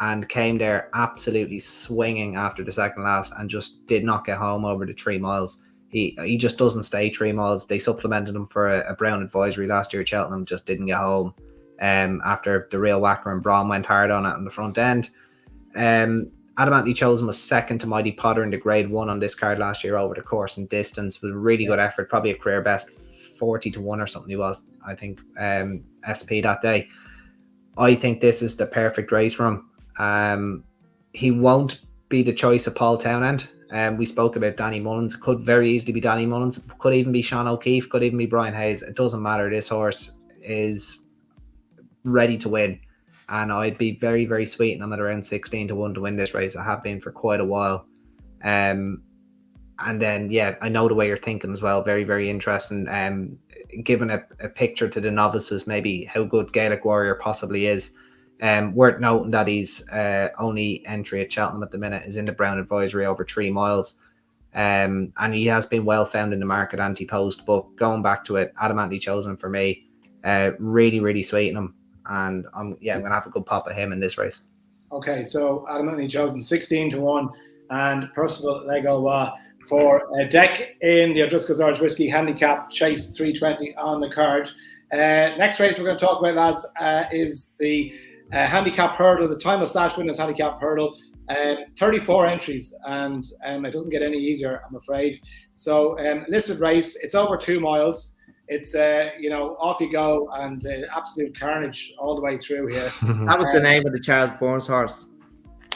and came there absolutely swinging after the second last and just did not get home over the 3 miles. He just doesn't stay 3 miles. They supplemented him for a Brown advisory last year at Cheltenham, just didn't get home after the real whacker and Braun went hard on it on the front end. Adamantly Chosen was second to Mighty Potter in the grade 1 on this card last year over the course and distance with a really good effort, probably a career best 40-1 or something he was, I think, SP that day. I think this is the perfect race for him. He won't be the choice of Paul Townend. We spoke about Danny Mullins. It could very easily be Danny Mullins. Could even be Sean O'Keefe. Could even be Brian Hayes. It doesn't matter. This horse is ready to win. And I'd be very, very sweet. I'm at around 16-1 to win this race. I have been for quite a while. And then, yeah, I know the way you're thinking as well. Very, very interesting. Giving a picture to the novices, maybe how good Gaelic Warrior possibly is. Worth noting that he's only entry at Cheltenham at the minute is in the Brown advisory over 3 miles. And he has been well found in the market anti-post. But going back to it, Adamantly Chosen for me, really, really sweet in him. And I'm going to have a good pop at him in this race. Okay, so Adamantly Chosen 16-1 and Percival Lego for Dec in the O'Driscoll's Orange Whiskey Handicap Chase 320 on the card. Next race we're going to talk about, lads, is the Handicap Hurdle, the Timeless Slash Winners Handicap Hurdle. 34 entries, and it doesn't get any easier, I'm afraid. So listed race, it's over 2 miles. It's off you go, and absolute carnage all the way through here. That was the name of the Charles Burns horse.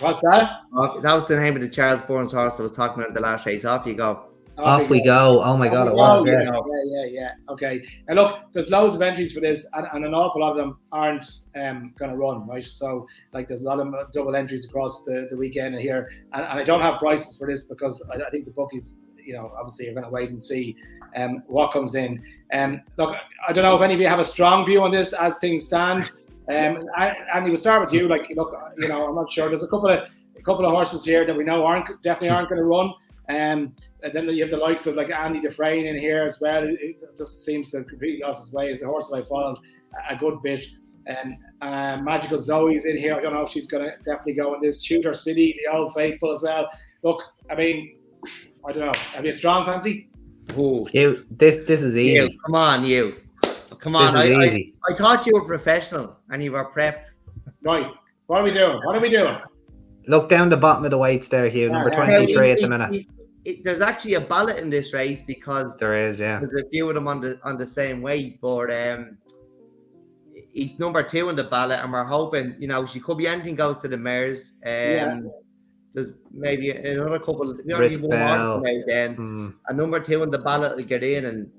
What's that? That was the name of the Charles Burns horse I was talking about the last race. Off you go. Off we go. Oh my God, it was. Yeah. Okay. And look, there's loads of entries for this, and an awful lot of them aren't going to run, right? So, like, there's a lot of double entries across the weekend here, and I don't have prices for this because I think the bookies, obviously are going to wait and see what comes in. Look, I don't know if any of you have a strong view on this as things stand. And we'll start with you. Like, look, I'm not sure. There's a couple of horses here that we know definitely aren't going to run. And then you have the likes of like Andy Dufresne in here as well. It just seems to have completely lost his way. It's a horse that I followed a good bit. And Magical Zoe's in here. I don't know if she's going to definitely go in this. Tudor City, the Old Faithful as well. Look, I mean, I don't know. Have you a strong fancy? Ooh. You, this is easy. You, come on, you. Come on. I thought you were professional and you were prepped. Right. What are we doing? Look down the bottom of the weights there, Hugh. Number 23 at the minute. There's actually a ballot in this race because there is, yeah. There's a few of them on the same weight, but he's number 2 in the ballot, and we're hoping, she could be anything goes to the mares. There's maybe another couple. We only have one more then. A number 2 in the ballot will get in, and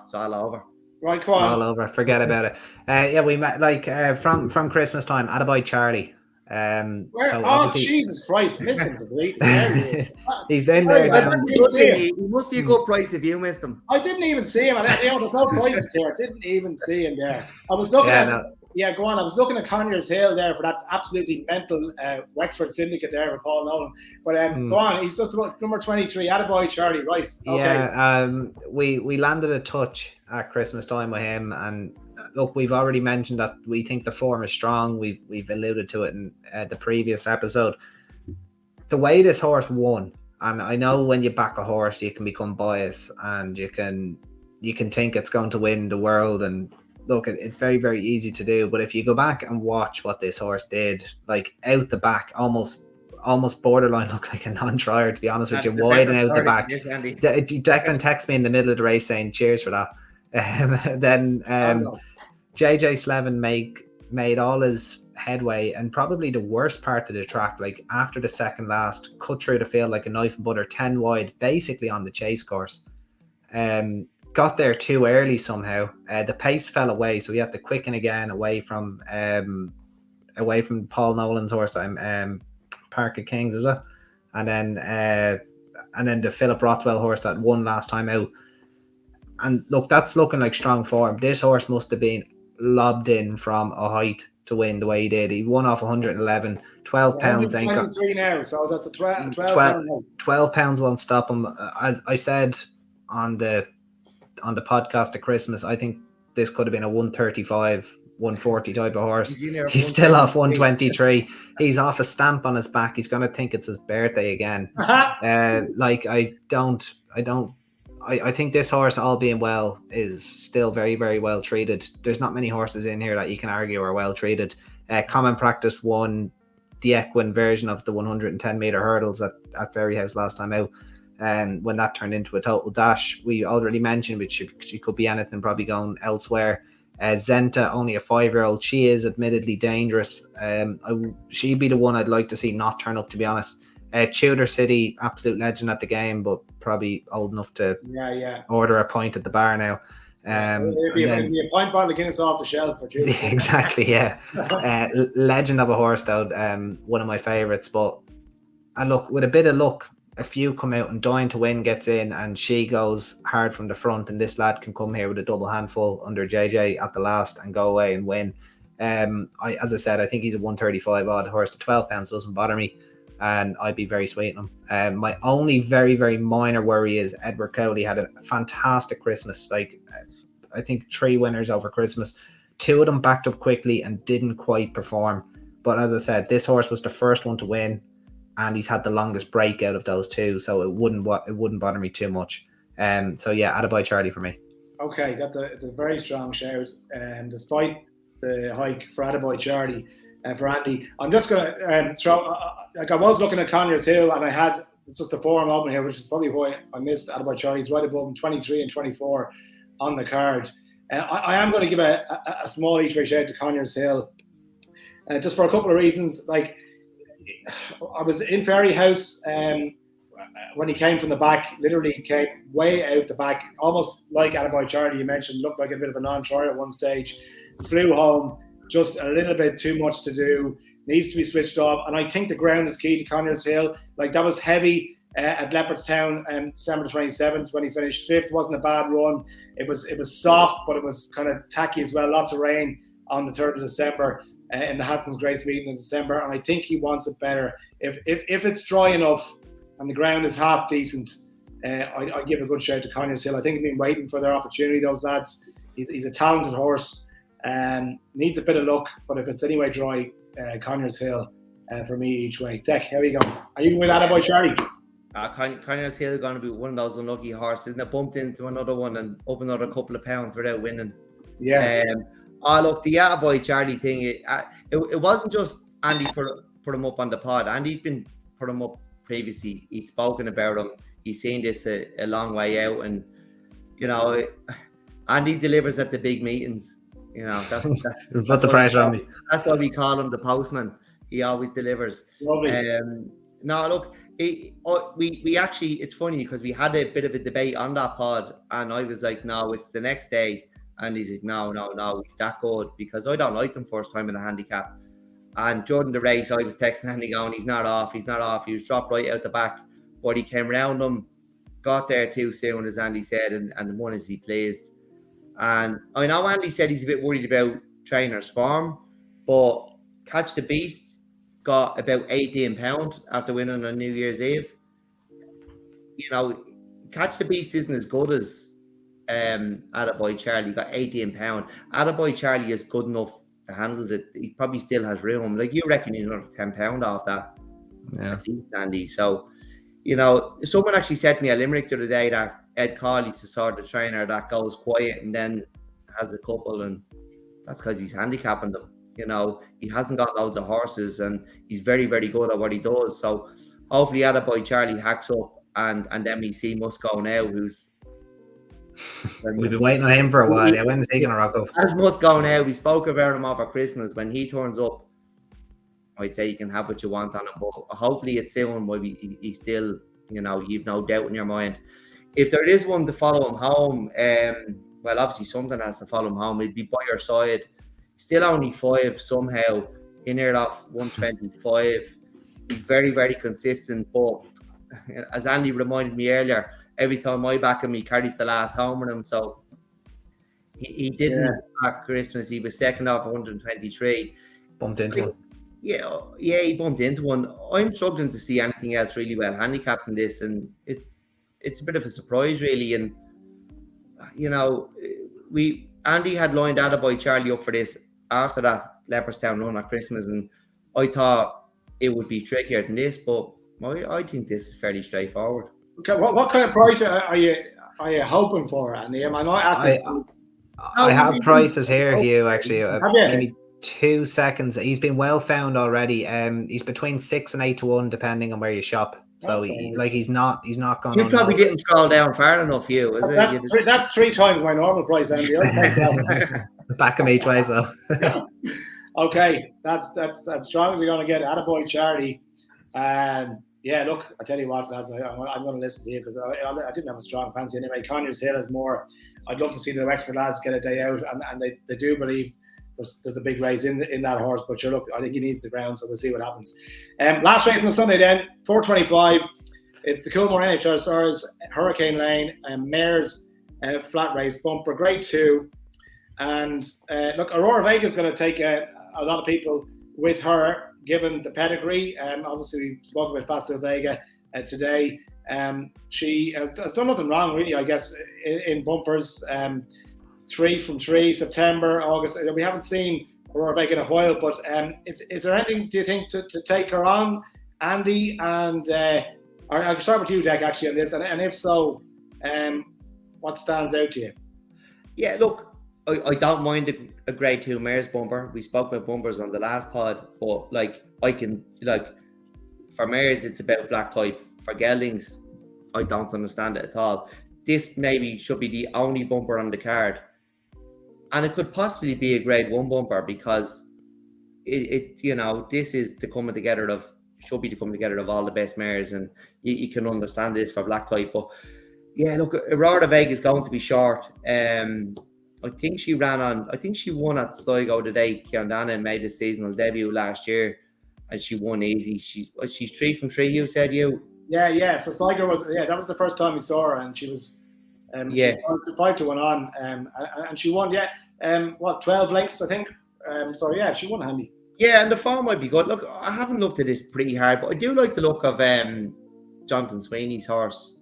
it's all over. Right, come on. It's all over. Forget about it. We met from Christmas time. Attaboy Charlie. Jesus Christ, missed him completely. He's in there. He must be a good price if you missed him. I didn't even see him. There's no prices here. I didn't even see him there. I was looking go on. I was looking at Conyers Hill there for that absolutely mental Wexford syndicate there for Paul Nolan. But go on, he's just about number 23. Attaboy Charlie, right? Okay. Yeah, we landed a touch at Christmas time with him, and look, we've already mentioned that we think the form is strong. We've alluded to it in the previous episode. The way this horse won, and I know when you back a horse, you can become biased and you can think it's going to win the world. And look, it's very, very easy to do. But if you go back and watch what this horse did, like out the back, almost borderline looked like a non-trier, to be honest with you, wide and out the back. Declan texted me in the middle of the race saying, "Cheers for that." Then JJ Slevin made all his headway, and probably the worst part of the track, like after the second last, cut through the field like a knife and butter, 10 wide, basically on the chase course. got there too early somehow. The pace fell away, so we have to quicken again away from Paul Nolan's horse time, Park of Kings, is it? And then the Philip Rothwell horse that won last time out. And look, that's looking like strong form. This horse must have been lobbed in from a height to win the way he did. He won off 111, 12 pounds. 123 now, so that's a 12 pounds won't stop him. As I said on the podcast at Christmas, I think this could have been a 135, 140 type of horse. He's still off 123. He's off a stamp on his back. He's going to think it's his birthday again. I think this horse, all being well, is still very, very well treated. There's not many horses in here that you can argue are well treated. Common Practice won the equine version of the 110 meter hurdles at Ferryhouse last time out. And when that turned into a total dash, we already mentioned, which she could be anything, probably going elsewhere. Zenta, only a 5-year-old. She is admittedly dangerous. She'd be the one I'd like to see not turn up, to be honest. Tudor City, absolute legend at the game, but probably old enough to order a pint at the bar now. It'd be a pint bottle of Guinness off the shelf for Tudor. Exactly, yeah. Legend of a horse, though. One of my favourites. But and look, with a bit of luck, a few come out and Dying to Win gets in, and she goes hard from the front, and this lad can come here with a double handful under JJ at the last and go away and win. As I said, I think he's a 135 odd horse. The 12 pounds doesn't bother me, and I'd be very sweet on him. My only very, very minor worry is Edward Cowley had a fantastic Christmas. Like, I think 3 winners over Christmas. 2 of them backed up quickly and didn't quite perform. But as I said, this horse was the first one to win, and he's had the longest break out of those 2, so it wouldn't bother me too much. So yeah, attaboy Charlie for me. Okay, that's a very strong shout. Despite the hike for attaboy Charlie for Andy, I'm just going to throw. I was looking at Conyers Hill, and I had just the form open here, which is probably why I missed attaboy Charlie. He's right above him, 23 and 24 on the card. I am going to give a small each way shout to Conyers Hill, just for a couple of reasons. Like, I was in Ferryhouse when he came from the back, literally came way out the back, almost like attaboy Charlie, you mentioned, looked like a bit of a non-trier at one stage, flew home, just a little bit too much to do, needs to be switched off. And I think the ground is key to Conyers Hill. Like, that was heavy at Leopardstown December 27th when he finished 5th. Wasn't a bad run. It was soft, but it was kind of tacky as well. Lots of rain on the 3rd of December. In the Hamptons Grace meeting in December, and I think he wants it better. If it's dry enough and the ground is half decent, I give a good shout to Conyers Hill. I think they've been waiting for their opportunity, those lads. He's a talented horse and needs a bit of luck, but if it's anyway dry, Conyers Hill for me each way. Dec, here we go. Are you with attaboy Charlie? Conyers Hill going to be one of those unlucky horses, isn't it? Bumped into another one and up another couple of pounds without winning. Yeah. Look, the attaboy Charlie thing, it wasn't just Andy put him up on the pod. Andy'd been put him up previously. He'd spoken about him. He's seen this a long way out, and you know, Andy delivers at the big meetings. You know, that's the pressure on me. That's why we call him the postman. He always delivers. Lovely. No, look, we actually, it's funny because we had a bit of a debate on that pod, and I was like, no, it's the next day. And he's like, no, he's that good, because I don't like him first time in a handicap. And during the race, I was texting Andy going, he's not off. He was dropped right out the back. But he came round him, got there too soon, as Andy said, and won as he pleased. And I know Andy said he's a bit worried about trainers' form, but Catch the Beast got about £18 after winning on New Year's Eve. You know, Catch the Beast isn't as good as attaboy Charlie. Got £18. Attaboy Charlie is good enough to handle it. He probably still has room. Like, you reckon he's another £10 off that? Yeah. At least, Andy. So, you know, someone actually said to me a limerick the other day that Ed Cawley's the sort of trainer that goes quiet and then has a couple, and that's because he's handicapping them. You know, he hasn't got loads of horses, and he's very, very good at what he does. So hopefully attaboy Charlie hacks up, and then we see Musco now, who's we've been waiting on him for a while. Yeah, when's he gonna rock up? As Musco now, we spoke about him over Christmas. When he turns up, I'd say you can have what you want on him, but hopefully it's soon. Maybe he's still, you know, you've no doubt in your mind. if there is one to follow him home, well, obviously something has to follow him home. He'd be by your side. Still only 5 somehow, in there off 125. He's very, very consistent. But as Andy reminded me earlier, every time I back him, he carries the last home with him. So he didn't back Christmas. He was second off 123. Bumped into one. Yeah, he bumped into one. I'm struggling to see anything else really well handicapped in this, and it's a bit of a surprise really. And you know, Andy had lined Attaboy Charlie up for this after that Leopardstown run at Christmas, and I thought it would be trickier than this, but I think this is fairly straightforward. Okay, what kind of price are you hoping for, Andy? Am I not asking? I have prices here, Hugh. Actually, give me 2 seconds. He's been well found already. He's between 6 and 8 to 1, depending on where you shop. So he's not gone. You probably didn't scroll down far enough, Hugh. That's 3 times my normal price, Andy. Back him each way, so. Okay, that's strong as you're going to get. Attaboy Charlie. Yeah, look, I tell you what, lads, I'm going to listen to you because I didn't have a strong fancy anyway. Conyers Hill is more. I'd love to see the Wexford lads get a day out, and they do believe there's a big race in that horse. But sure, look, I think he needs the ground, so we'll see what happens. Last race on the Sunday then, 4:25. It's the Coolmore NHRSR's Hurricane Lane and Mares flat race bumper, grade 2. And look, Aurora Vega is going to take a lot of people with her, given the pedigree. Obviously, we spoke about Facile Vega today. She has done nothing wrong, really, I guess, in bumpers. 3 from 3, September, August. We haven't seen Aurora Vega in a while, but is there anything, do you think, to take her on, Andy? And I'll start with you, Dec, actually, on this. And if so, what stands out to you? Yeah, look, I don't mind a grade 2 mares bumper. We spoke about bumpers on the last pod, but for mares, it's about black type. For geldings, I don't understand it at all. This maybe should be the only bumper on the card. And it could possibly be a grade 1 bumper because this is the coming together of all the best mares, and you can understand this for black type. But yeah, look, Aurora Vega is going to be short. I think she won at Sligo the day Kiandana made a seasonal debut last year, and she won easy. She's 3 from 3. You said you. Yeah. So Sligo that was the first time we saw her, and she was. She was 5 to 1 on, and she won. 12 lengths, I think. So yeah, she won handy. Yeah, and the form might be good. Look, I haven't looked at this pretty hard, but I do like the look of Jonathan Sweeney's horse,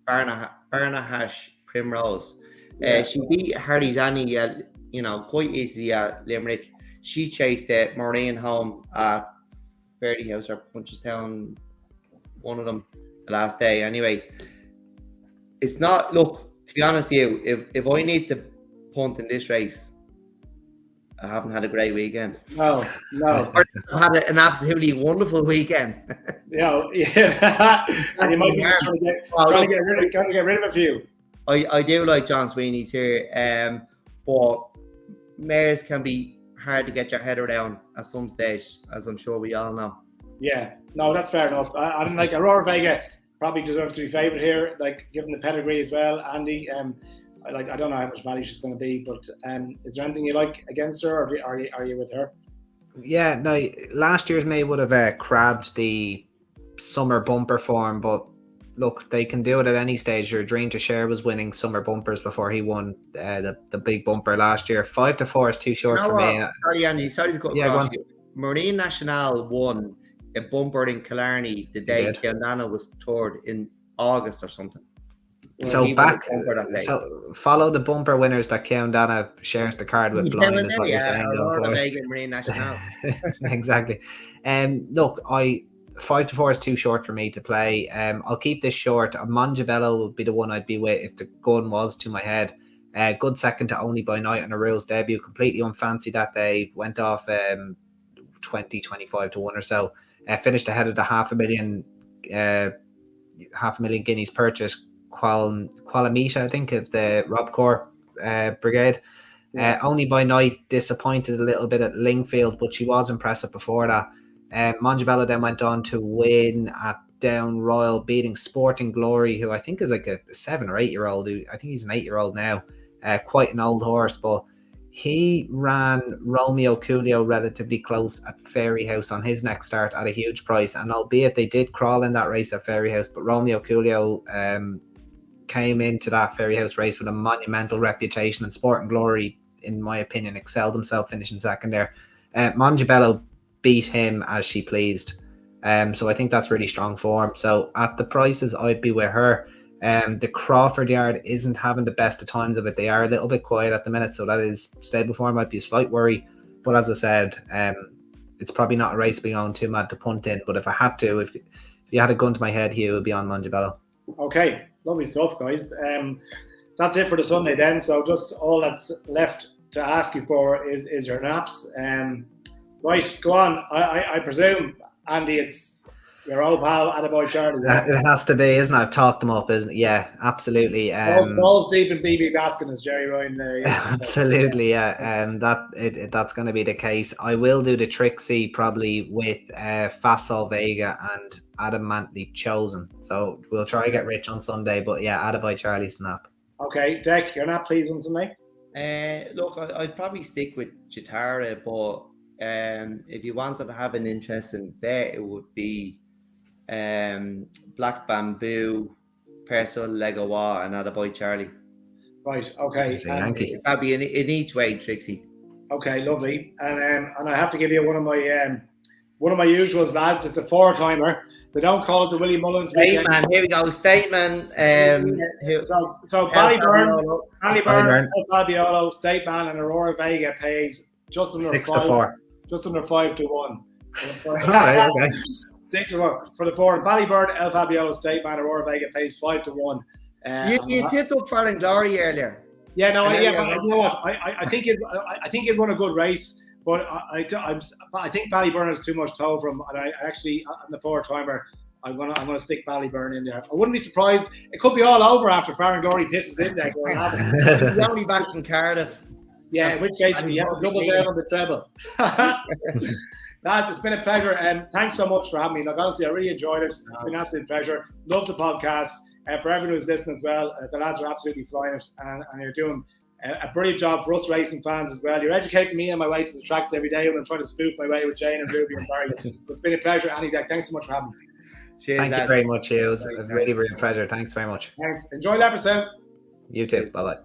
Barnahash Primrose. She beat Harry's Annie, quite easily at Limerick. She chased Maureen home at Verdi House or Punchestown, one of them, the last day. Anyway, it's not. Look, to be honest with you, if I need to punt in this race, I haven't had a great weekend. No. I've had an absolutely wonderful weekend. And you might be trying to get rid of a few. I do like John Sweeney's here, but mares can be hard to get your head around at some stage, as I'm sure we all know. Yeah, no, that's fair enough. I'm like Aurora Vega probably deserves to be favoured here, like given the pedigree as well. Andy, I don't know how much value she's going to be, but is there anything you like against her, or are you with her? Yeah, no. Last year's May would have crabbed the summer bumper form, but look, they can do it at any stage. Your Dream to Share was winning summer bumpers before he won the big bumper last year. 5 to 4 is too short for me. Sorry, Andy. Sorry to cut across you. Marine National won a bumper in Killarney the day Kiandana was toured in August or something. So follow the bumper winners that Kiandana shares the card with blind is what you're saying. Marine National. Exactly. Look, 5 to 4 is too short for me to play. I'll keep this short. Monjabello would be the one I'd be with if the gun was to my head. Good second to Only by Night on a rules debut. Completely unfancy that day. Went off 25 to 1 or so. Finished ahead of the $500,000 guineas purchase. Qualamita, I think, of the Rob Core brigade. Only by Night disappointed a little bit at Lingfield, but she was impressive before that. Monjabello then went on to win at Down Royal, beating Sporting Glory, who I think is like a 7 or 8 year old. I think he's an 8-year-old now. Quite an old horse, but he ran Romeo Coolio relatively close at Fairyhouse on his next start at a huge price. And albeit they did crawl in that race at Fairyhouse, but Romeo Coolio came into that Fairyhouse race with a monumental reputation, and Sporting Glory, in my opinion, excelled himself, finishing second there. Mongebello beat him as she pleased. So I think that's really strong form. So at the prices, I'd be with her. The Crawford Yard isn't having the best of times of it. They are a little bit quiet at the minute, so that is stable form might be a slight worry. But as I said, it's probably not a race being on too mad to punt in. But if I had to, if you had a gun to my head, Hugh, it would be on Mongebello. Okay, lovely stuff, guys. That's it for the Sunday then. So just all that's left to ask you for is your naps. Right, go on. I presume, Andy, it's your old pal, Attaboy Charlie. It has to be, isn't it? I've talked them up, isn't it? Yeah, absolutely. Balls deep in BB Baskin, as Jerry Ryan. Absolutely, yeah. That's going to be the case. I will do the Trixie probably with Fasol Vega and Adamantly Chosen. So we'll try to get rich on Sunday, but yeah, Attaboy Charlie's nap. Okay, Dec, you're not pleased on Sunday? Look, I'd probably stick with Chitara, but if you wanted to have an interesting bet, it would be Black Bamboo, Perso Legawa, and Attaboy Charlie. Right, okay. That'd be in each way, Trixie. Okay, lovely. And I have to give you one of my usuals, lads. It's a 4-timer. They don't call it the Willie Mullins weekend. Stateman, here we go. Stateman. So Ballyburn, El Fabiolo, Stateman, and Aurora Vega pays just under 6 to 4. Just under 5 to 1. Right, okay. 6 to 4 for the 4. Ballyburn, El Fabiolo, Stateman, Aurora Vega pays 5 to 1. You tipped up Foreign Glory earlier. Yeah, no, but you know what? I think he'd run a good race. But I think Ballyburn has too much toe for him, and I actually on the 4-timer I'm gonna stick Ballyburn in there. I wouldn't be surprised. It could be all over after Foreign Glory pisses in there. He's only back from Cardiff. Yeah, in which case we have to double down on the treble. Lads, it's been a pleasure, and thanks so much for having me. Like, honestly, I really enjoyed it. It's been an absolute pleasure. Love the podcast. For everyone who's listening as well, the lads are absolutely flying it, and you're doing a brilliant job for us racing fans as well. You're educating me on my way to the tracks every day when I'm trying to spoof my way with Jane and Ruby and Barry. It's been a pleasure, Andy. Thanks so much for having me. Cheers, Thank you very much, Hugh. It was a really, really pleasure. Thanks very much. Thanks. Enjoy Leopardstown. You too. Bye-bye.